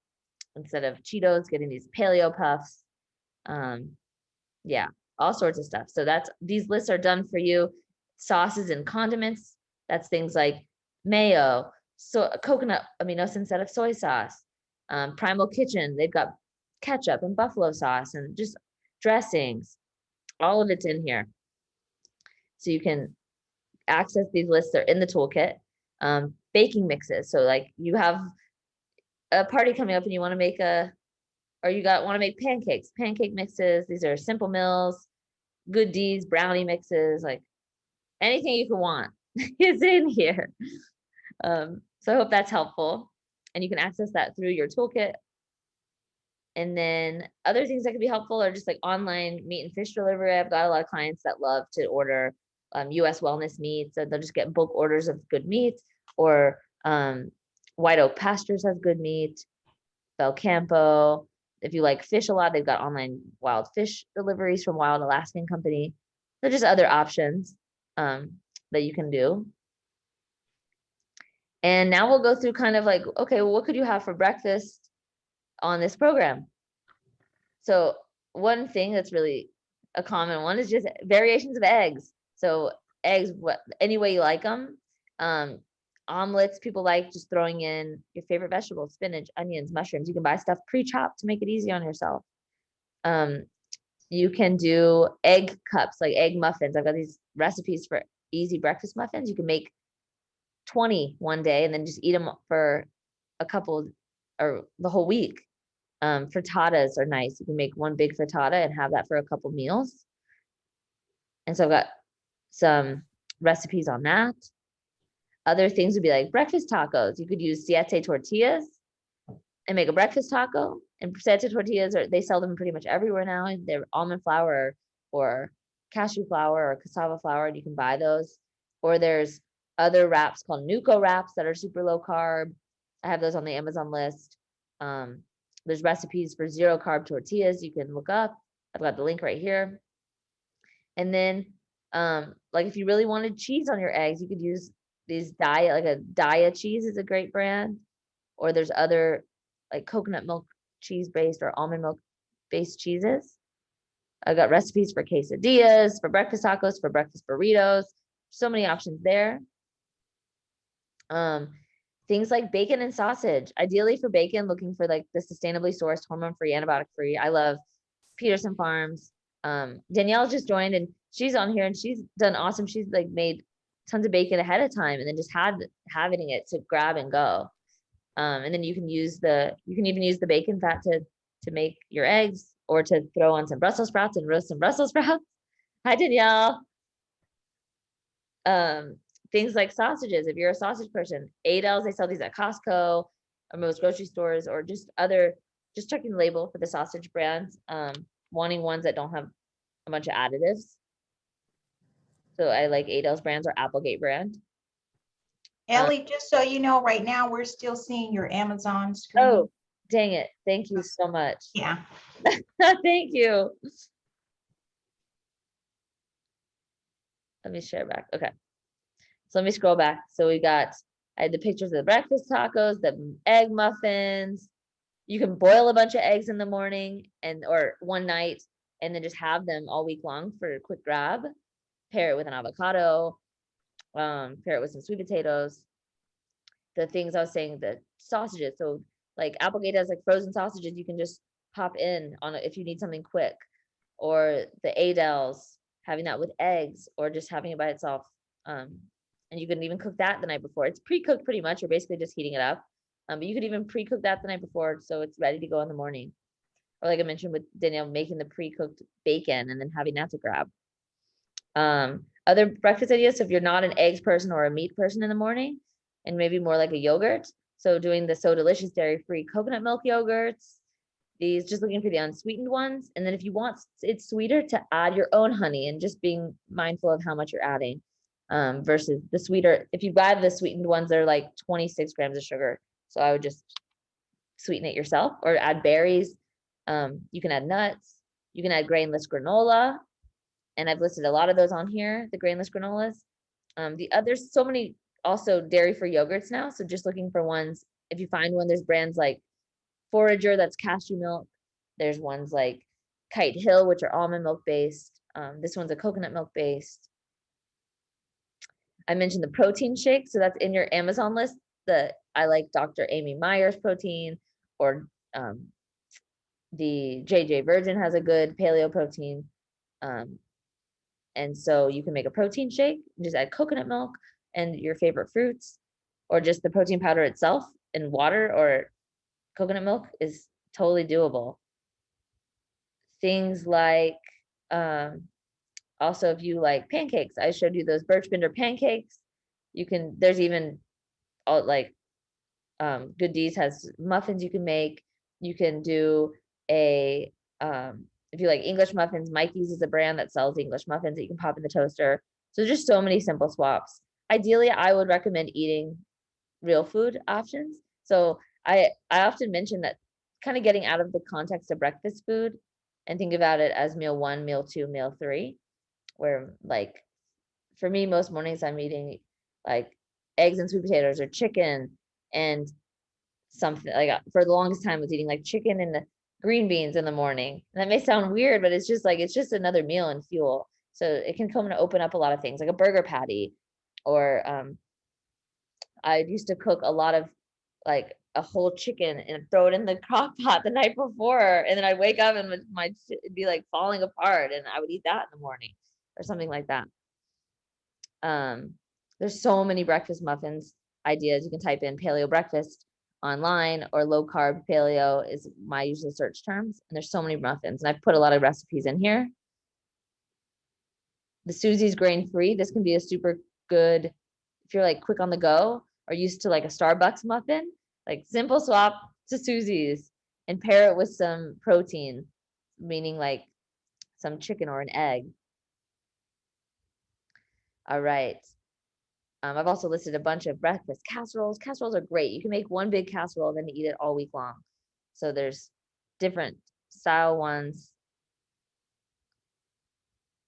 instead of Cheetos, getting these paleo puffs, yeah, all sorts of stuff. So these lists are done for you. Sauces and condiments, that's things like mayo, so coconut amino synthetic soy sauce, Primal Kitchen, they've got ketchup and buffalo sauce and just dressings. All of it's in here. So you can access these lists. They're in the toolkit. Baking mixes. So like you have a party coming up and you want to make want to make pancakes, pancake mixes. These are Simple Mills, Good Deeds, brownie mixes, like anything you can want is in here. So I hope that's helpful. And you can access that through your toolkit. And then other things that could be helpful are just like online meat and fish delivery. I've got a lot of clients that love to order US wellness meats. So they'll just get bulk orders of good meat, or White Oak Pastures has good meat, Belcampo. If you like fish a lot, they've got online wild fish deliveries from Wild Alaskan Company. They're just other options that you can do. And now we'll go through kind of like, okay, well, what could you have for breakfast on this program? So one thing that's really a common one is just variations of eggs. So eggs, any way you like them. Omelets, people like just throwing in your favorite vegetables, spinach, onions, mushrooms. You can buy stuff pre-chopped to make it easy on yourself. You can do egg cups, like egg muffins. I've got these recipes for easy breakfast muffins. You can make 20 one day and then just eat them for a couple or the whole week. Frittatas are nice. You can make one big frittata and have that for a couple meals. And so I've got some recipes on that. Other things would be like breakfast tacos. You could use siete tortillas and make a breakfast taco. And siete tortillas, they sell them pretty much everywhere now. They're almond flour or cashew flour or cassava flour, and you can buy those. Or there's other wraps called Nuco wraps that are super low carb. I have those on the Amazon list. There's recipes for 0 carb tortillas you can look up. I've got the link right here. And then, like if you really wanted cheese on your eggs, you could use these like a Daya cheese is a great brand. Or there's other like coconut milk cheese based or almond milk based cheeses. I've got recipes for quesadillas, for breakfast tacos, for breakfast burritos. So many options there. Things like bacon and sausage. Ideally for bacon, looking for like the sustainably sourced, hormone-free, antibiotic-free. I love Peterson Farms. Danielle just joined and she's on here and she's done awesome. She's like made tons of bacon ahead of time and then just having it to grab and go. And then you can even use the bacon fat to make your eggs or to throw on some Brussels sprouts and roast some Brussels sprouts. Hi, Danielle. Things like sausages. If you're a sausage person, Adels, they sell these at Costco or most grocery stores, or just checking the label for the sausage brands, wanting ones that don't have a bunch of additives. So I like Adels brands or Applegate brand. Ellie, just so you know, right now we're still seeing your Amazon screen. Oh, dang it. Thank you so much. Yeah. Thank you. Let me share back. Okay. So let me scroll back. So I had the pictures of the breakfast tacos, the egg muffins. You can boil a bunch of eggs in the morning or one night and then just have them all week long for a quick grab. Pair it with an avocado, pair it with some sweet potatoes. The things I was saying, the sausages. So like Applegate has like frozen sausages you can just pop in on if you need something quick. Or the Adels, having that with eggs or just having it by itself. And you can even cook that the night before. It's pre-cooked pretty much. You're basically just heating it up. But you could even pre-cook that the night before so it's ready to go in the morning. Or like I mentioned with Danielle, making the pre-cooked bacon and then having that to grab. Other breakfast ideas, so if you're not an eggs person or a meat person in the morning, and maybe more like a yogurt, so doing the So Delicious dairy-free coconut milk yogurts, these just looking for the unsweetened ones. And then if you want it sweeter, to add your own honey and just being mindful of how much you're adding, versus the sweeter. If you buy the sweetened ones, they're like 26 grams of sugar. So I would just sweeten it yourself or add berries. You can add nuts, you can add grainless granola. And I've listed a lot of those on here, the grainless granolas. There's so many also dairy-free yogurts now. So just looking for ones, if you find one, there's brands like Forager, that's cashew milk. There's ones like Kite Hill, which are almond milk based. This one's a coconut milk based. I mentioned the protein shake, so that's in your Amazon list. I like Dr. Amy Meyer's protein, or the JJ Virgin has a good paleo protein. And so you can make a protein shake, just add coconut milk and your favorite fruits, or just the protein powder itself in water or coconut milk is totally doable. Things like, also if you like pancakes, I showed you those Birch Binder pancakes. There's even like, Good Deeds has muffins you can make. You can do if you like English muffins, Mikey's is a brand that sells English muffins that you can pop in the toaster. So just so many simple swaps. Ideally, I would recommend eating real food options. So I often mention that kind of getting out of the context of breakfast food and think about it as meal 1, meal 2, meal 3, where like for me, most mornings I'm eating like eggs and sweet potatoes or chicken and something like for the longest time I was eating like chicken and the green beans in the morning. And that may sound weird, but it's just another meal and fuel. So it can come to open up a lot of things like a burger patty, or I used to cook a lot of like a whole chicken and throw it in the crock pot the night before. And then I'd wake up and it'd be like falling apart and I would eat that in the morning or something like that. There's so many breakfast muffins ideas. You can type in paleo breakfast online, or low carb paleo is my usual search terms. And there's so many muffins and I've put a lot of recipes in here. The Susie's grain free. This can be a super good, if you're like quick on the go or used to like a Starbucks muffin, like simple swap to Susie's and pair it with some protein, meaning like some chicken or an egg. All right. I've also listed a bunch of breakfast casseroles. Casseroles are great. You can make one big casserole and then eat it all week long. So there's different style ones.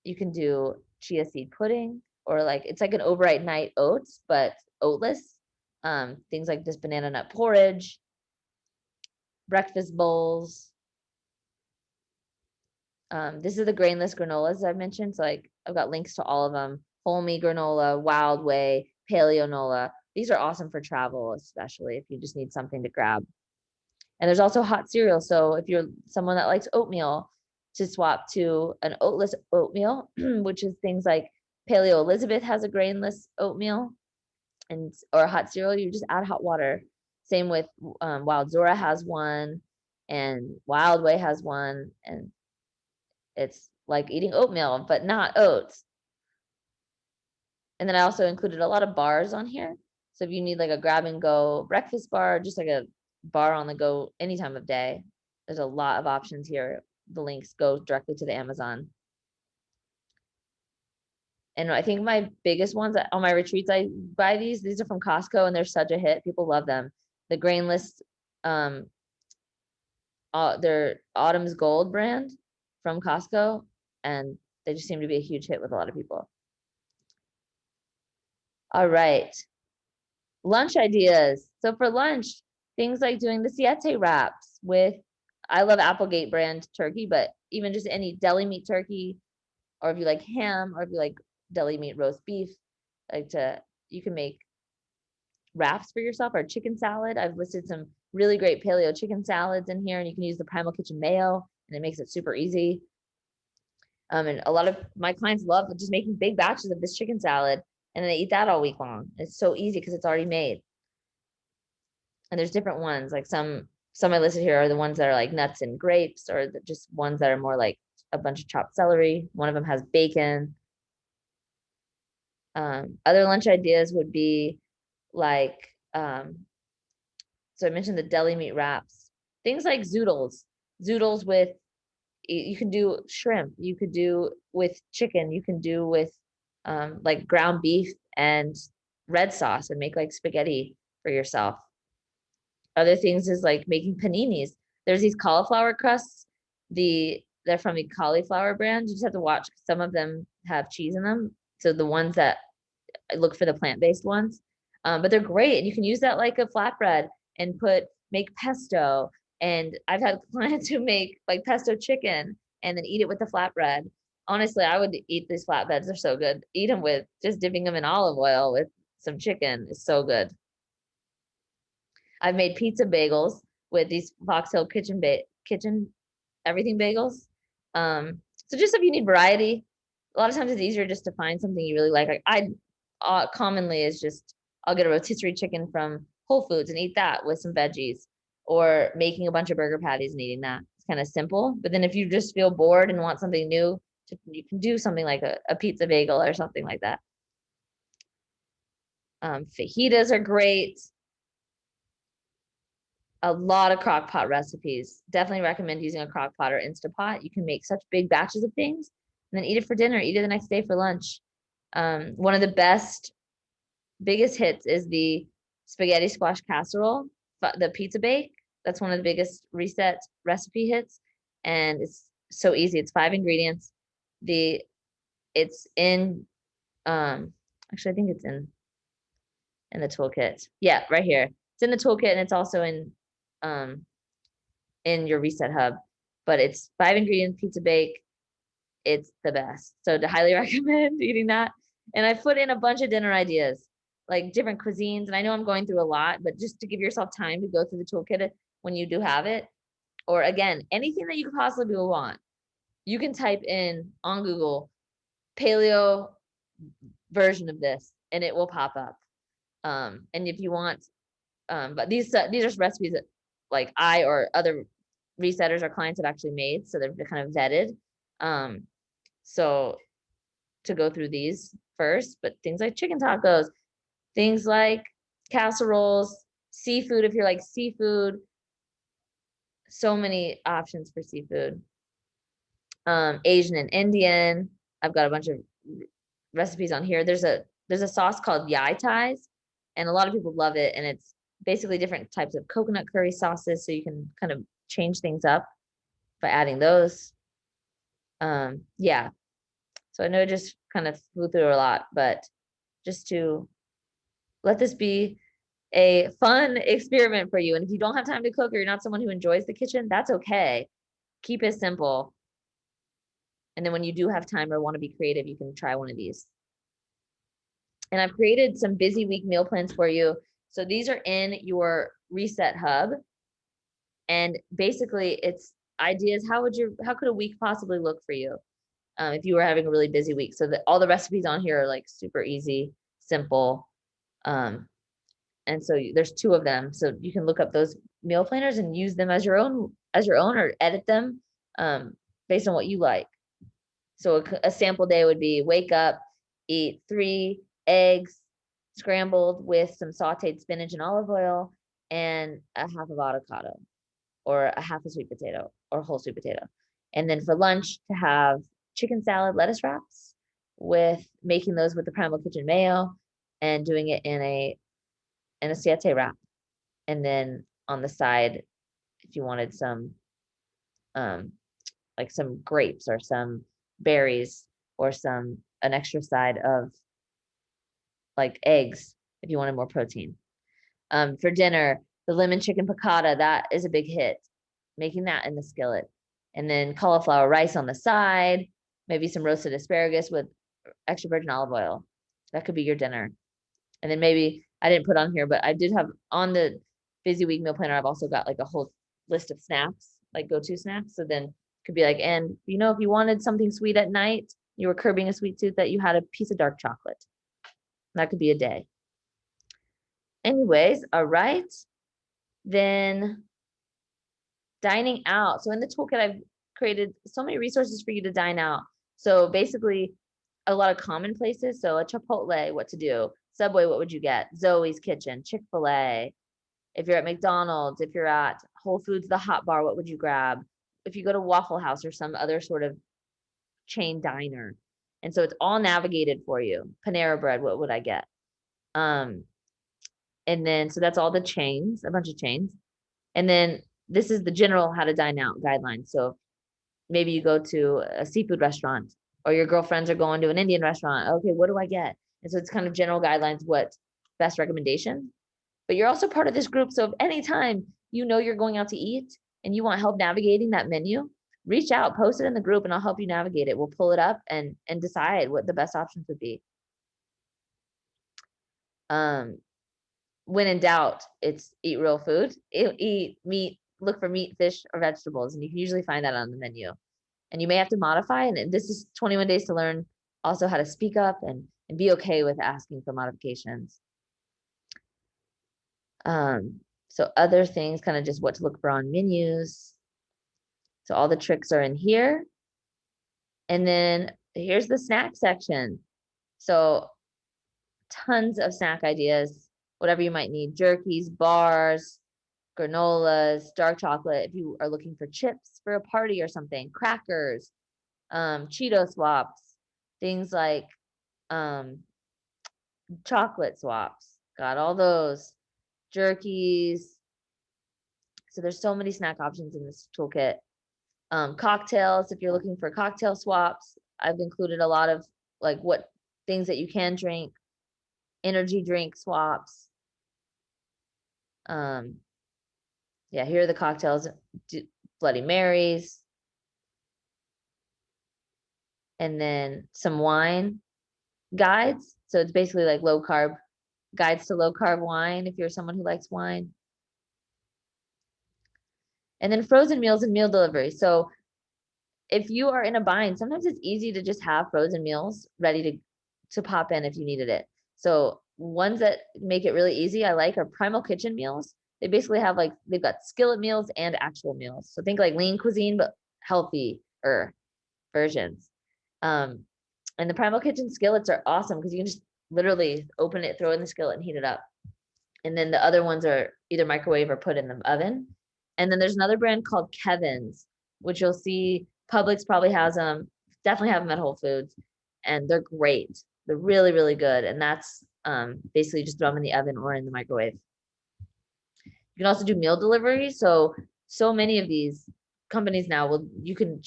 You can do chia seed pudding, or like it's like an overnight night oats, but oatless. Things like this banana nut porridge, breakfast bowls. This is the grainless granolas I've mentioned. So like I've got links to all of them. Whole meat granola, wild way, paleo nola. These are awesome for travel, especially if you just need something to grab. And there's also hot cereal. So if you're someone that likes oatmeal, to swap to an oatless oatmeal, which is things like Paleo Elizabeth has a grainless oatmeal, and or hot cereal, you just add hot water. Same with Wild Zora has one, and Wild Way has one, and it's like eating oatmeal, but not oats. And then I also included a lot of bars on here. So if you need like a grab and go breakfast bar, just like a bar on the go any time of day, there's a lot of options here. The links go directly to the Amazon. And I think my biggest ones on my retreats, I buy these are from Costco, and they're such a hit. People love them. The grainless, their Autumn's Gold brand from Costco, and they just seem to be a huge hit with a lot of people. All right. Lunch ideas. So for lunch, things like doing the siete wraps with, I love Applegate brand turkey, but even just any deli meat turkey, or if you like ham, or if you like deli meat roast beef, you can make wraps for yourself, or chicken salad. I've listed some really great paleo chicken salads in here, and you can use the Primal Kitchen mayo, and it makes it super easy. And a lot of my clients love just making big batches of this chicken salad, and then they eat that all week long. It's so easy because it's already made. And there's different ones, like some I listed here are the ones that are like nuts and grapes, or just ones that are more like a bunch of chopped celery. One of them has bacon. Other lunch ideas would be like, so I mentioned the deli meat wraps, things like zoodles with, you can do shrimp, you could do with chicken, you can do with like ground beef and red sauce, and make like spaghetti for yourself. Other things is like making paninis. There's these cauliflower crusts. They're from the cauliflower brand. You just have to watch. Some of them have cheese in them. So the ones that I look for the plant-based ones, but they're great. And you can use that like a flatbread and make pesto. And I've had clients who make like pesto chicken and then eat it with the flatbread. Honestly, I would eat these flatbreads. They're so good. Eat them with just dipping them in olive oil with some chicken. It's so good. I've made pizza bagels with these Fox Hill kitchen everything bagels. So just if you need variety, a lot of times it's easier just to find something you really like. Like I commonly is just, I'll get a rotisserie chicken from Whole Foods and eat that with some veggies, or making a bunch of burger patties and eating that. It's kind of simple. But then if you just feel bored and want something new, you can do something like a pizza bagel or something like that. Fajitas are great. A lot of crock pot recipes. Definitely recommend using a crock pot or Instapot. You can make such big batches of things and then eat it for dinner, eat it the next day for lunch. One of the biggest hits is the spaghetti squash casserole, the pizza bake. That's one of the biggest reset recipe hits. And it's so easy. It's 5 ingredients. It's in, actually, I think it's in the toolkit. Yeah, right here. It's in the toolkit, and it's also in your reset hub, but it's 5 ingredient pizza bake. It's the best. So to highly recommend eating that. And I put in a bunch of dinner ideas, like different cuisines. And I know I'm going through a lot, but just to give yourself time to go through the toolkit when you do have it, or again, anything that you could possibly want, you can type in on Google paleo version of this, and it will pop up. And if you want, but these are recipes that like I or other resetters or clients have actually made, so they're kind of vetted. So to go through these first, but things like chicken tacos, things like casseroles, seafood, if you're like seafood, so many options for seafood. Asian and Indian, I've got a bunch of recipes on here. There's a there's a sauce called Yai Tais, and a lot of people love it. And it's basically different types of coconut curry sauces. So you can kind of change things up by adding those. Yeah. So I know I just kind of flew through a lot, but just to let this be a fun experiment for you. And if you don't have time to cook or you're not someone who enjoys the kitchen, that's okay. Keep it simple. And then when you do have time or want to be creative, you can try one of these. And I've created some busy week meal plans for you. So these are in your reset hub. And basically it's ideas. How could a week possibly look for you? If you were having a really busy week. So that all the recipes on here are like super easy, simple. And so there's 2 of them. So you can look up those meal planners and use them as your own, or edit them based on what you like. So a sample day would be wake up, eat 3 eggs scrambled with some sauteed spinach and olive oil and a half of avocado or a half a sweet potato or whole sweet potato. And then for lunch to have chicken salad, lettuce wraps with making those with the Primal Kitchen mayo and doing it in a satay wrap. And then on the side, if you wanted some like some grapes or some berries or an extra side of like eggs if you wanted more protein. For dinner, the lemon chicken piccata, that is a big hit. Making that in the skillet. And then cauliflower rice on the side, maybe some roasted asparagus with extra virgin olive oil. That could be your dinner. And then maybe, I didn't put on here, but I did have on the busy week meal planner, I've also got like a whole list of snacks, like go-to snacks. So then could be like, and if you wanted something sweet at night, you were curbing a sweet tooth, that you had a piece of dark chocolate. That could be a day. Anyways, all right. Then dining out. So in the toolkit, I've created so many resources for you to dine out. So basically a lot of common places. So a Chipotle, what to do. Subway, what would you get? Zoe's Kitchen, Chick-fil-A. If you're at McDonald's, if you're at Whole Foods, the Hot Bar, what would you grab? If you go to Waffle House or some other sort of chain diner. And so it's all navigated for you. Panera Bread, what would I get? And then, so that's all the chains, a bunch of chains. And then this is the general how to dine out guidelines. So maybe you go to a seafood restaurant or your girlfriends are going to an Indian restaurant. Okay, what do I get? And so it's kind of general guidelines, what best recommendation. But you're also part of this group. So if anytime you're going out to eat and you want help navigating that menu, reach out, post it in the group, and I'll help you navigate it. We'll pull it up and decide what the best options would be. When in doubt, it's eat real food. Eat meat, look for meat, fish, or vegetables, and you can usually find that on the menu. And you may have to modify, and this is 21 days to learn also how to speak up and be okay with asking for modifications. So other things, kind of just what to look for on menus. So all the tricks are in here. And then here's the snack section. So tons of snack ideas, whatever you might need, jerkies, bars, granolas, dark chocolate, if you are looking for chips for a party or something, crackers, Cheeto swaps, things like chocolate swaps, got all those, jerkies. So there's so many snack options in this toolkit. Cocktails, if you're looking for cocktail swaps, I've included a lot of like what things that you can drink, energy drink swaps. Yeah, here are the cocktails, Bloody Marys. And then some wine guides. So it's basically like low carb guides to low carb wine if you're someone who likes wine. And then frozen meals and meal delivery. So if you are in a bind, sometimes it's easy to just have frozen meals ready to pop in if you needed it. So ones that make it really easy, I like, are Primal Kitchen meals. They basically have they've got skillet meals and actual meals. So think like lean cuisine, but healthier versions. And the Primal Kitchen skillets are awesome because you can just literally open it, throw it in the skillet and heat it up. And then the other ones are either microwave or put in the oven. And then there's another brand called Kevin's, which you'll see Publix probably has them, definitely have them at Whole Foods, and they're great. They're really, really good. And that's basically just throw them in the oven or in the microwave. You can also do meal delivery. So many of these companies now you can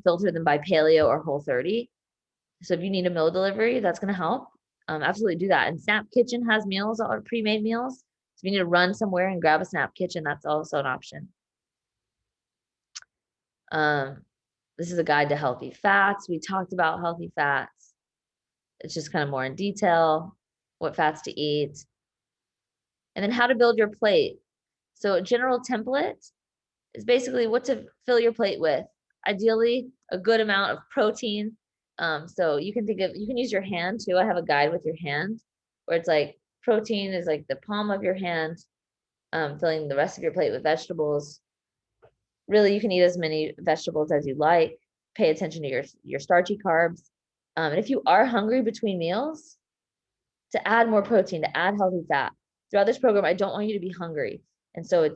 filter them by paleo or Whole30. So if you need a meal delivery, that's going to help. Absolutely do that. And Snap Kitchen has meals or pre-made meals. So if you need to run somewhere and grab a Snap Kitchen, that's also an option. This is a guide to healthy fats. We talked about healthy fats. It's just kind of more in detail, what fats to eat. And then how to build your plate. So a general template is basically what to fill your plate with. Ideally, a good amount of protein. So you can use your hand too. I have a guide with your hand where it's like protein is like the palm of your hand, filling the rest of your plate with vegetables. Really, you can eat as many vegetables as you like. Pay attention to your starchy carbs. And if you are hungry between meals, to add more protein, to add healthy fat. Throughout this program, I don't want you to be hungry. And so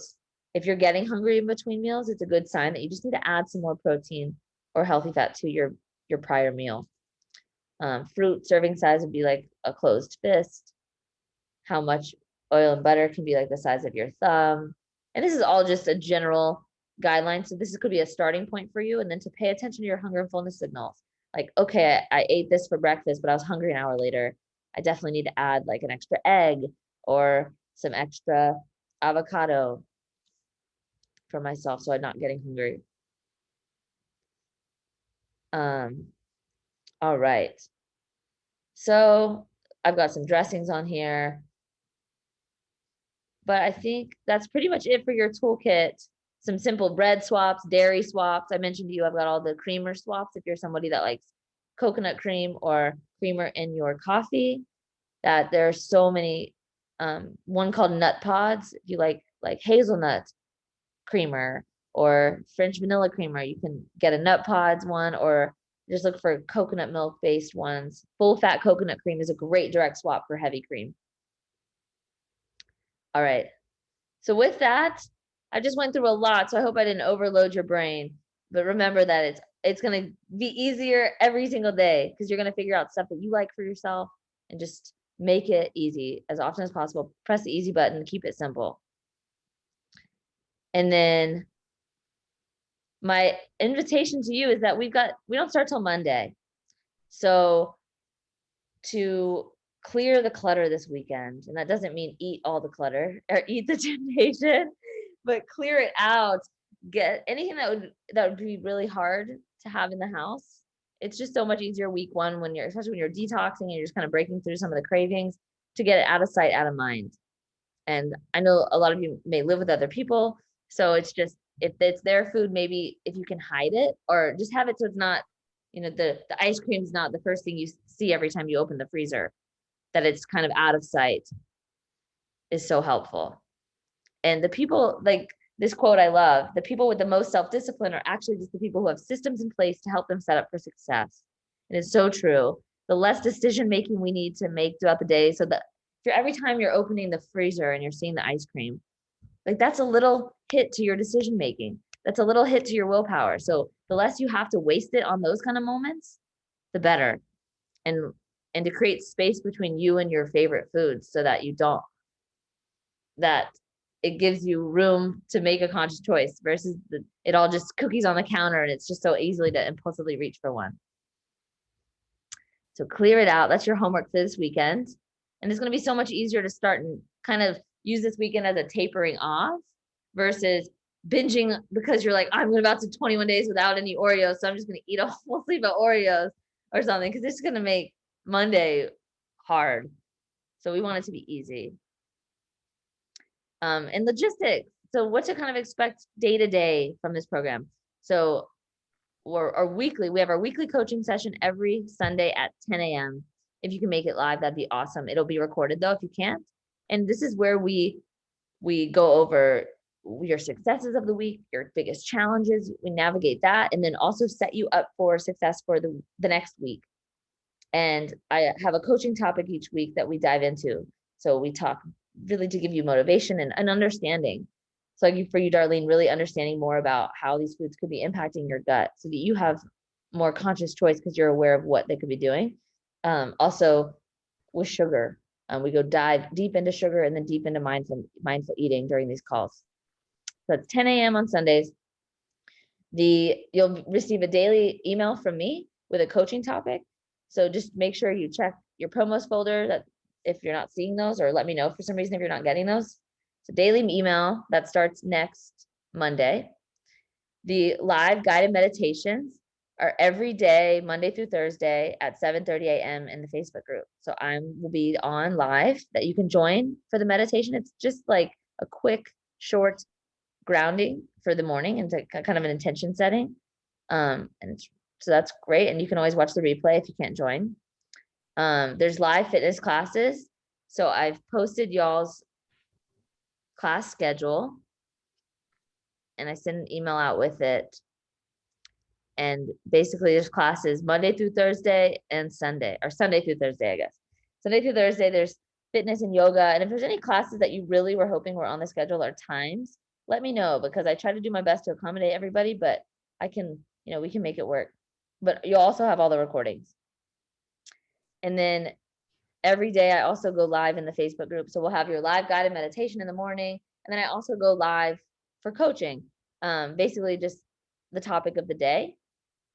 if you're getting hungry in between meals, it's a good sign that you just need to add some more protein or healthy fat to your prior meal. Fruit serving size would be like a closed fist. How much oil and butter can be like the size of your thumb. And this is all just a general guideline. So this could be a starting point for you. And then to pay attention to your hunger and fullness signals. Like, okay, I ate this for breakfast, but I was hungry an hour later. I definitely need to add like an extra egg or some extra avocado for myself so I'm not getting hungry. All right. So I've got some dressings on here. But I think that's pretty much it for your toolkit. Some simple bread swaps, dairy swaps. I mentioned to you, I've got all the creamer swaps. If you're somebody that likes coconut cream or creamer in your coffee, that there are so many. One called nut pods. If you like hazelnut creamer or French vanilla creamer, you can get a nut pods one, or just look for coconut milk based ones. Full fat coconut cream is a great direct swap for heavy cream. All right. So with that, I just went through a lot, so I hope I didn't overload your brain. But remember that it's going to be easier every single day because you're going to figure out stuff that you like for yourself and just make it easy as often as possible. Press the easy button, keep it simple. And then my invitation to you is that we don't start till Monday. So to clear the clutter this weekend, and that doesn't mean eat all the clutter or eat the temptation, but clear it out. Get anything that would be really hard to have in the house. It's just so much easier week one especially when you're detoxing and you're just kind of breaking through some of the cravings, to get it out of sight, out of mind. And I know a lot of you may live with other people, so it's just, if it's their food, maybe if you can hide it or just have it so it's not, the ice cream is not the first thing you see every time you open the freezer, that it's kind of out of sight, is so helpful. And the people, like this quote I love, the people with the most self-discipline are actually just the people who have systems in place to help them set up for success. And it's so true. The less decision making we need to make throughout the day, so that every time you're opening the freezer and you're seeing the ice cream, like that's a little hit to your decision making. That's a little hit to your willpower. So the less you have to waste it on those kind of moments, the better. And to create space between you and your favorite foods so that that it gives you room to make a conscious choice versus it all just cookies on the counter and it's just so easily to impulsively reach for one. So clear it out. That's your homework for this weekend. And it's going to be so much easier to start and kind of use this weekend as a tapering off versus binging, because you're like, I'm about to 21 days without any Oreos, so I'm just going to eat a whole sleeve of Oreos or something, because this is going to make Monday hard. So we want it to be easy. And logistics. So what to kind of expect day to day from this program. So we have our weekly coaching session every Sunday at 10 a.m. If you can make it live, that'd be awesome. It'll be recorded though, if you can't. And this is where we go over your successes of the week, your biggest challenges. We navigate that and then also set you up for success for the next week. And I have a coaching topic each week that we dive into. So we talk really to give you motivation and understanding. So for you, Darlene, really understanding more about how these foods could be impacting your gut so that you have more conscious choice because you're aware of what they could be doing. Also with sugar, we go dive deep into sugar and then deep into mindful eating during these calls. So it's 10 a.m. on Sundays. You'll receive a daily email from me with a coaching topic. So just make sure you check your promos folder that if you're not seeing those, or let me know for some reason if you're not getting those. It's a daily email that starts next Monday. The live guided meditations are every day, Monday through Thursday at 7:30 a.m. in the Facebook group. So I will be on live that you can join for the meditation. It's just like a quick, short grounding for the morning and kind of an intention setting. So that's great. And you can always watch the replay if you can't join. There's live fitness classes. So I've posted y'all's class schedule and I send an email out with it. And basically there's classes Monday through Thursday and Sunday, or Sunday through Thursday, I guess. Sunday through Thursday, there's fitness and yoga. And if there's any classes that you really were hoping were on the schedule or times, let me know, because I try to do my best to accommodate everybody, but I can, we can make it work. But you'll also have all the recordings. And then every day I also go live in the Facebook group. So we'll have your live guided meditation in the morning. And then I also go live for coaching. Basically just the topic of the day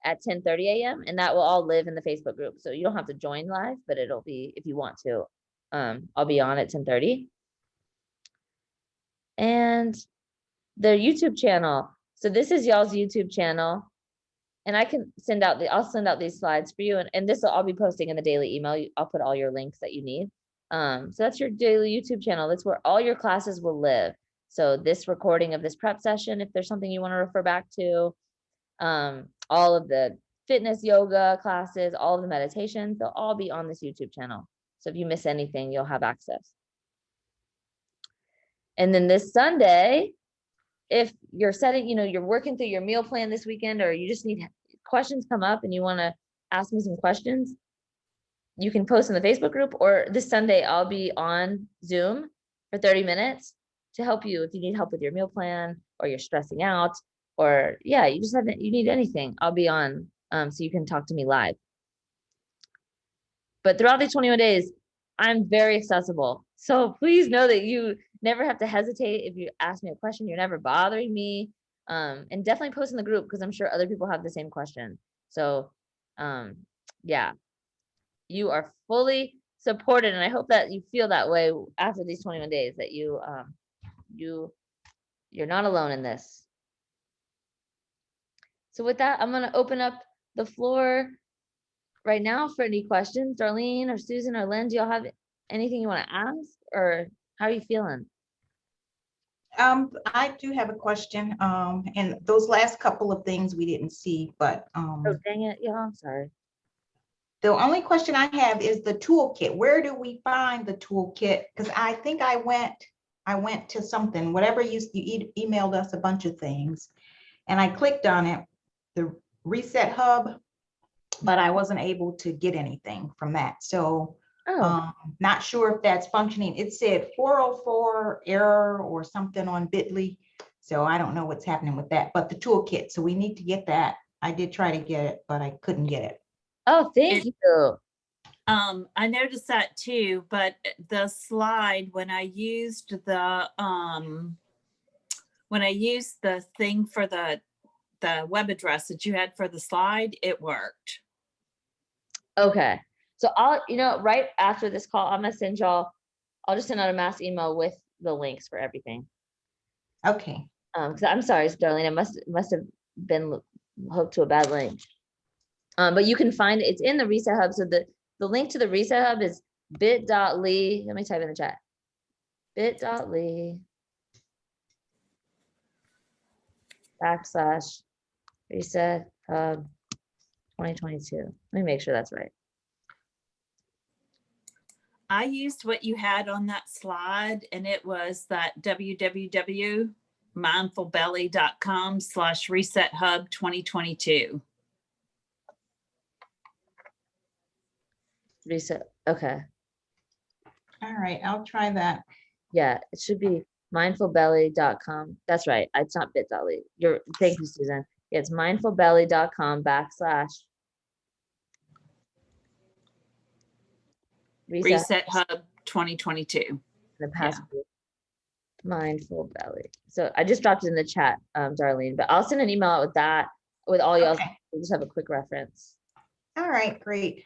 at 10:30 a.m. and that will all live in the Facebook group. So you don't have to join live, but it'll be, if you want to, I'll be on at 10:30. And their YouTube channel. So this is y'all's YouTube channel. And I can I'll send out these slides for you. And this I'll be posting in the daily email. I'll put all your links that you need. So that's your daily YouTube channel. That's where all your classes will live. So this recording of this prep session, if there's something you want to refer back to, all of the fitness yoga classes, all of the meditations, they'll all be on this YouTube channel. So if you miss anything, you'll have access. And then this Sunday, if you're setting, you're working through your meal plan this weekend, or you just need questions come up and you want to ask me some questions, you can post in the Facebook group, or this Sunday I'll be on Zoom for 30 minutes to help you if you need help with your meal plan, or you're stressing out, or you need anything, I'll be on, so you can talk to me live. But throughout these 21 days, I'm very accessible. So please know that you never have to hesitate. If you ask me a question, you're never bothering me. And definitely post in the group, because I'm sure other people have the same question. So you are fully supported. And I hope that you feel that way after these 21 days, that you're not alone in this. So with that, I'm going to open up the floor right now for any questions. Darlene or Susan or Lynn, do y'all have anything you want to ask, or how are you feeling? I do have a question. And those last couple of things we didn't see, but Oh, dang it. Yeah, I'm sorry. the only question I have is the toolkit. Where do we find the toolkit? Because I think I went to something, whatever you emailed us a bunch of things, and I clicked on it, the Reset Hub, but I wasn't able to get anything from that. So not sure if that's functioning. It said 404 error or something on Bitly. So I don't know what's happening with that, but the toolkit. So we need to get that. I did try to get it, but I couldn't get it. Oh, thank you. I noticed that too, but the slide, when I used the thing for the web address that you had for the slide, it worked. Okay. So I'll, right after this call, I'm gonna send y'all, I'll just send out a mass email with the links for everything. Okay. Because I'm sorry, Darlene, I must have been hooked to a bad link. But you can find it's in the Reset Hub. So the link to the Reset Hub is bit.ly. Let me type in the chat. bit.ly /Reset Hub 2022. Let me make sure that's right. I used what you had on that slide, and it was that www.mindfulbelly.com/Reset Hub 2022. Reset. Okay. All right, I'll try that. Yeah, it should be mindfulbelly.com. That's right. It's not bit.ly. Thank you, Susan. Yeah, it's mindfulbelly.com / Reset Hub 2022. The past week. Mindful belly. So I just dropped it in the chat, Darlene, but I'll send an email out with that, with all y'all. Okay. We'll just have a quick reference. All right, great.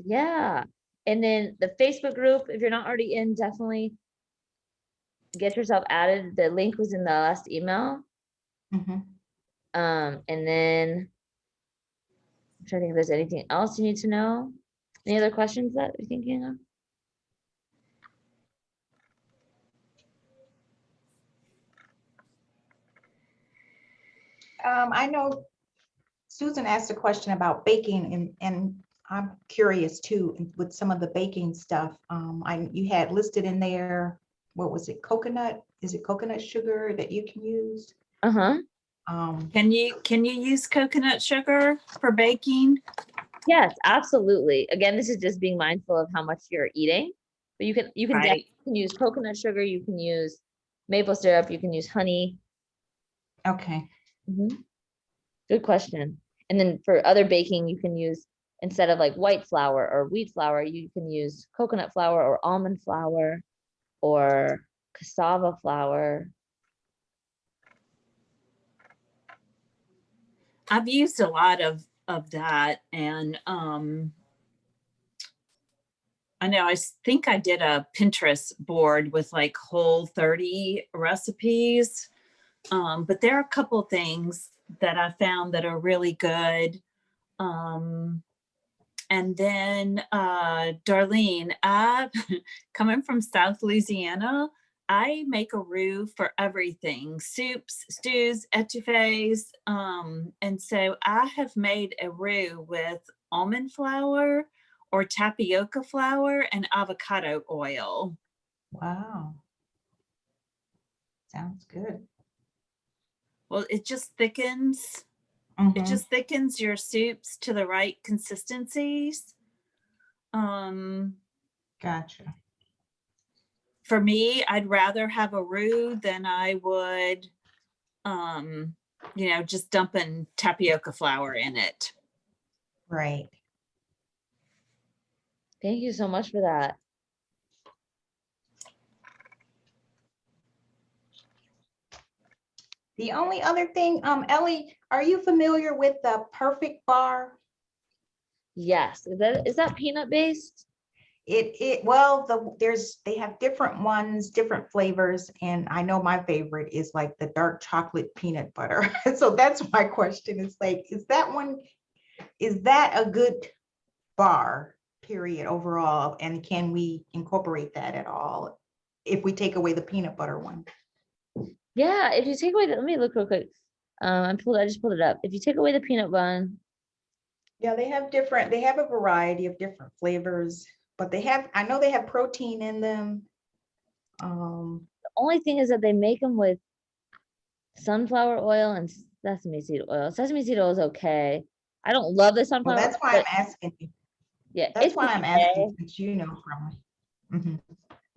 Yeah. And then the Facebook group, if you're not already in, definitely get yourself added. The link was in the last email. Mhm. And then I'm trying to think if there's anything else you need to know. Any other questions that you're thinking of? I know Susan asked a question about baking, and I'm curious too with some of the baking stuff. You had listed in there, what was it, coconut? Is it coconut sugar that you can use? Uh-huh. Can you use coconut sugar for baking? Yes, absolutely. Again, this is just being mindful of how much you're eating. But you can Right. definitely use coconut sugar, you can use maple syrup, you can use honey. Okay. Good question. And then for other baking, you can use, instead of like white flour or wheat flour, you can use coconut flour or almond flour or cassava flour. I've used a lot of that, and I know I think I did a Pinterest board with like Whole30 recipes, but there are a couple things that I found that are really good. And then Darlene, coming from South Louisiana, I make a roux for everything: soups, stews, etouffees. And so I have made a roux with almond flour or tapioca flour and avocado oil. Wow. Sounds good. Well, it just thickens. It Mhm. just thickens your soups to the right consistencies. Gotcha. For me, I'd rather have a roux than I would, just dumping tapioca flour in it. Right. Thank you so much for that. The only other thing, Ellie, are you familiar with the Perfect Bar? Yes. Is that peanut based? Well, they have different ones, different flavors, and I know my favorite is like the dark chocolate peanut butter. So that's my question, is like, is that a good bar, period, overall? And can we incorporate that at all if we take away the peanut butter one? Yeah, if you take away let me look real quick. I just pulled it up. If you take away the peanut bun, Yeah, they have a variety of different flavors, but I know they have protein in them. the only thing is that they make them with sunflower oil and sesame seed oil. Sesame seed oil is okay. I don't love the Well, sunflower that's oil, why but I'm asking you. yeah, That's it's why I'm okay. asking, since you know from me. Mhm.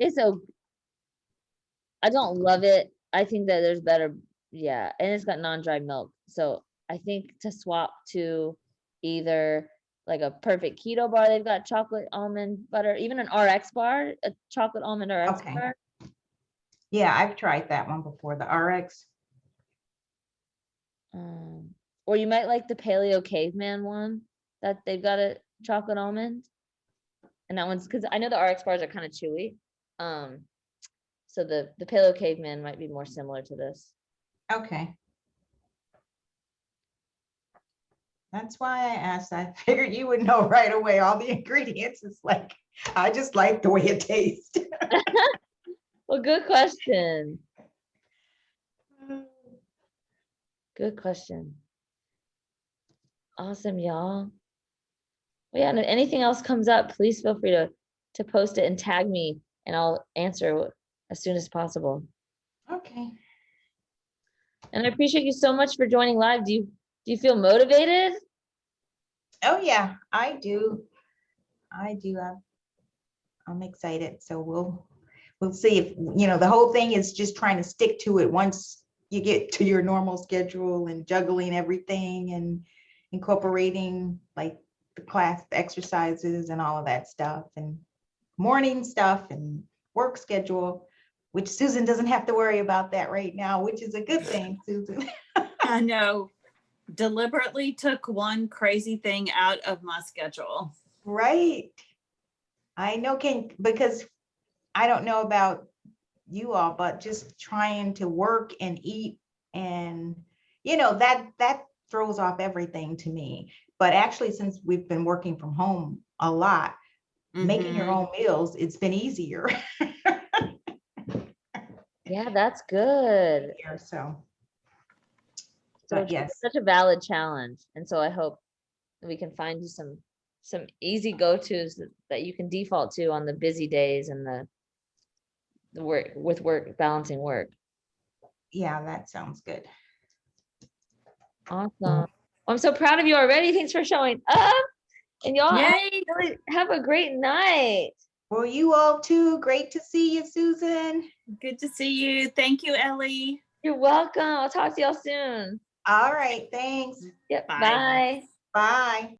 It's okay. I don't love it. I think that there's better, yeah, and it's got non-dry milk. So I think to swap to either like a perfect keto bar, they've got chocolate almond butter, even an RX bar, a chocolate almond RX Okay. bar. Yeah, I've tried that one before, the RX. Or you might like the Paleo Caveman one that they've got a chocolate almond. And that one's because I know the RX bars are kind of chewy. So the Paleo Caveman might be more similar to this. Okay. That's why I asked. I figured you would know right away all the ingredients. It's like, I just like the way it tastes. Well, good question. Good question. Awesome, y'all. Well, yeah, and if anything else comes up, please feel free to post it and tag me, and I'll answer as soon as possible. Okay. And I appreciate you so much for joining live. Do you feel motivated? Oh yeah, I do. I'm excited. So we'll see if, the whole thing is just trying to stick to it once you get to your normal schedule and juggling everything and incorporating like the class exercises and all of that stuff. And morning stuff and work schedule, which Susan doesn't have to worry about that right now, which is a good thing, Susan. I know. Deliberately took one crazy thing out of my schedule. Right. I know, because I don't know about you all, but just trying to work and eat and, that throws off everything to me. But actually, since we've been working from home a lot, making your Mhm. own meals, it's been easier. Yeah, that's good. Here, so, So but it's yes, such a valid challenge. And so I hope that we can find you some easy go-tos that you can default to on the busy days and the work, balancing work. yeah, that sounds good. Awesome. Well, I'm so proud of you already. Thanks for showing up. And y'all Yay. have a great night. Well, you all too. Great to see you, Susan. Good to see you. Thank you, Ellie. You're welcome. I'll talk to y'all soon. All right, thanks. Yep. Bye. Bye. Bye.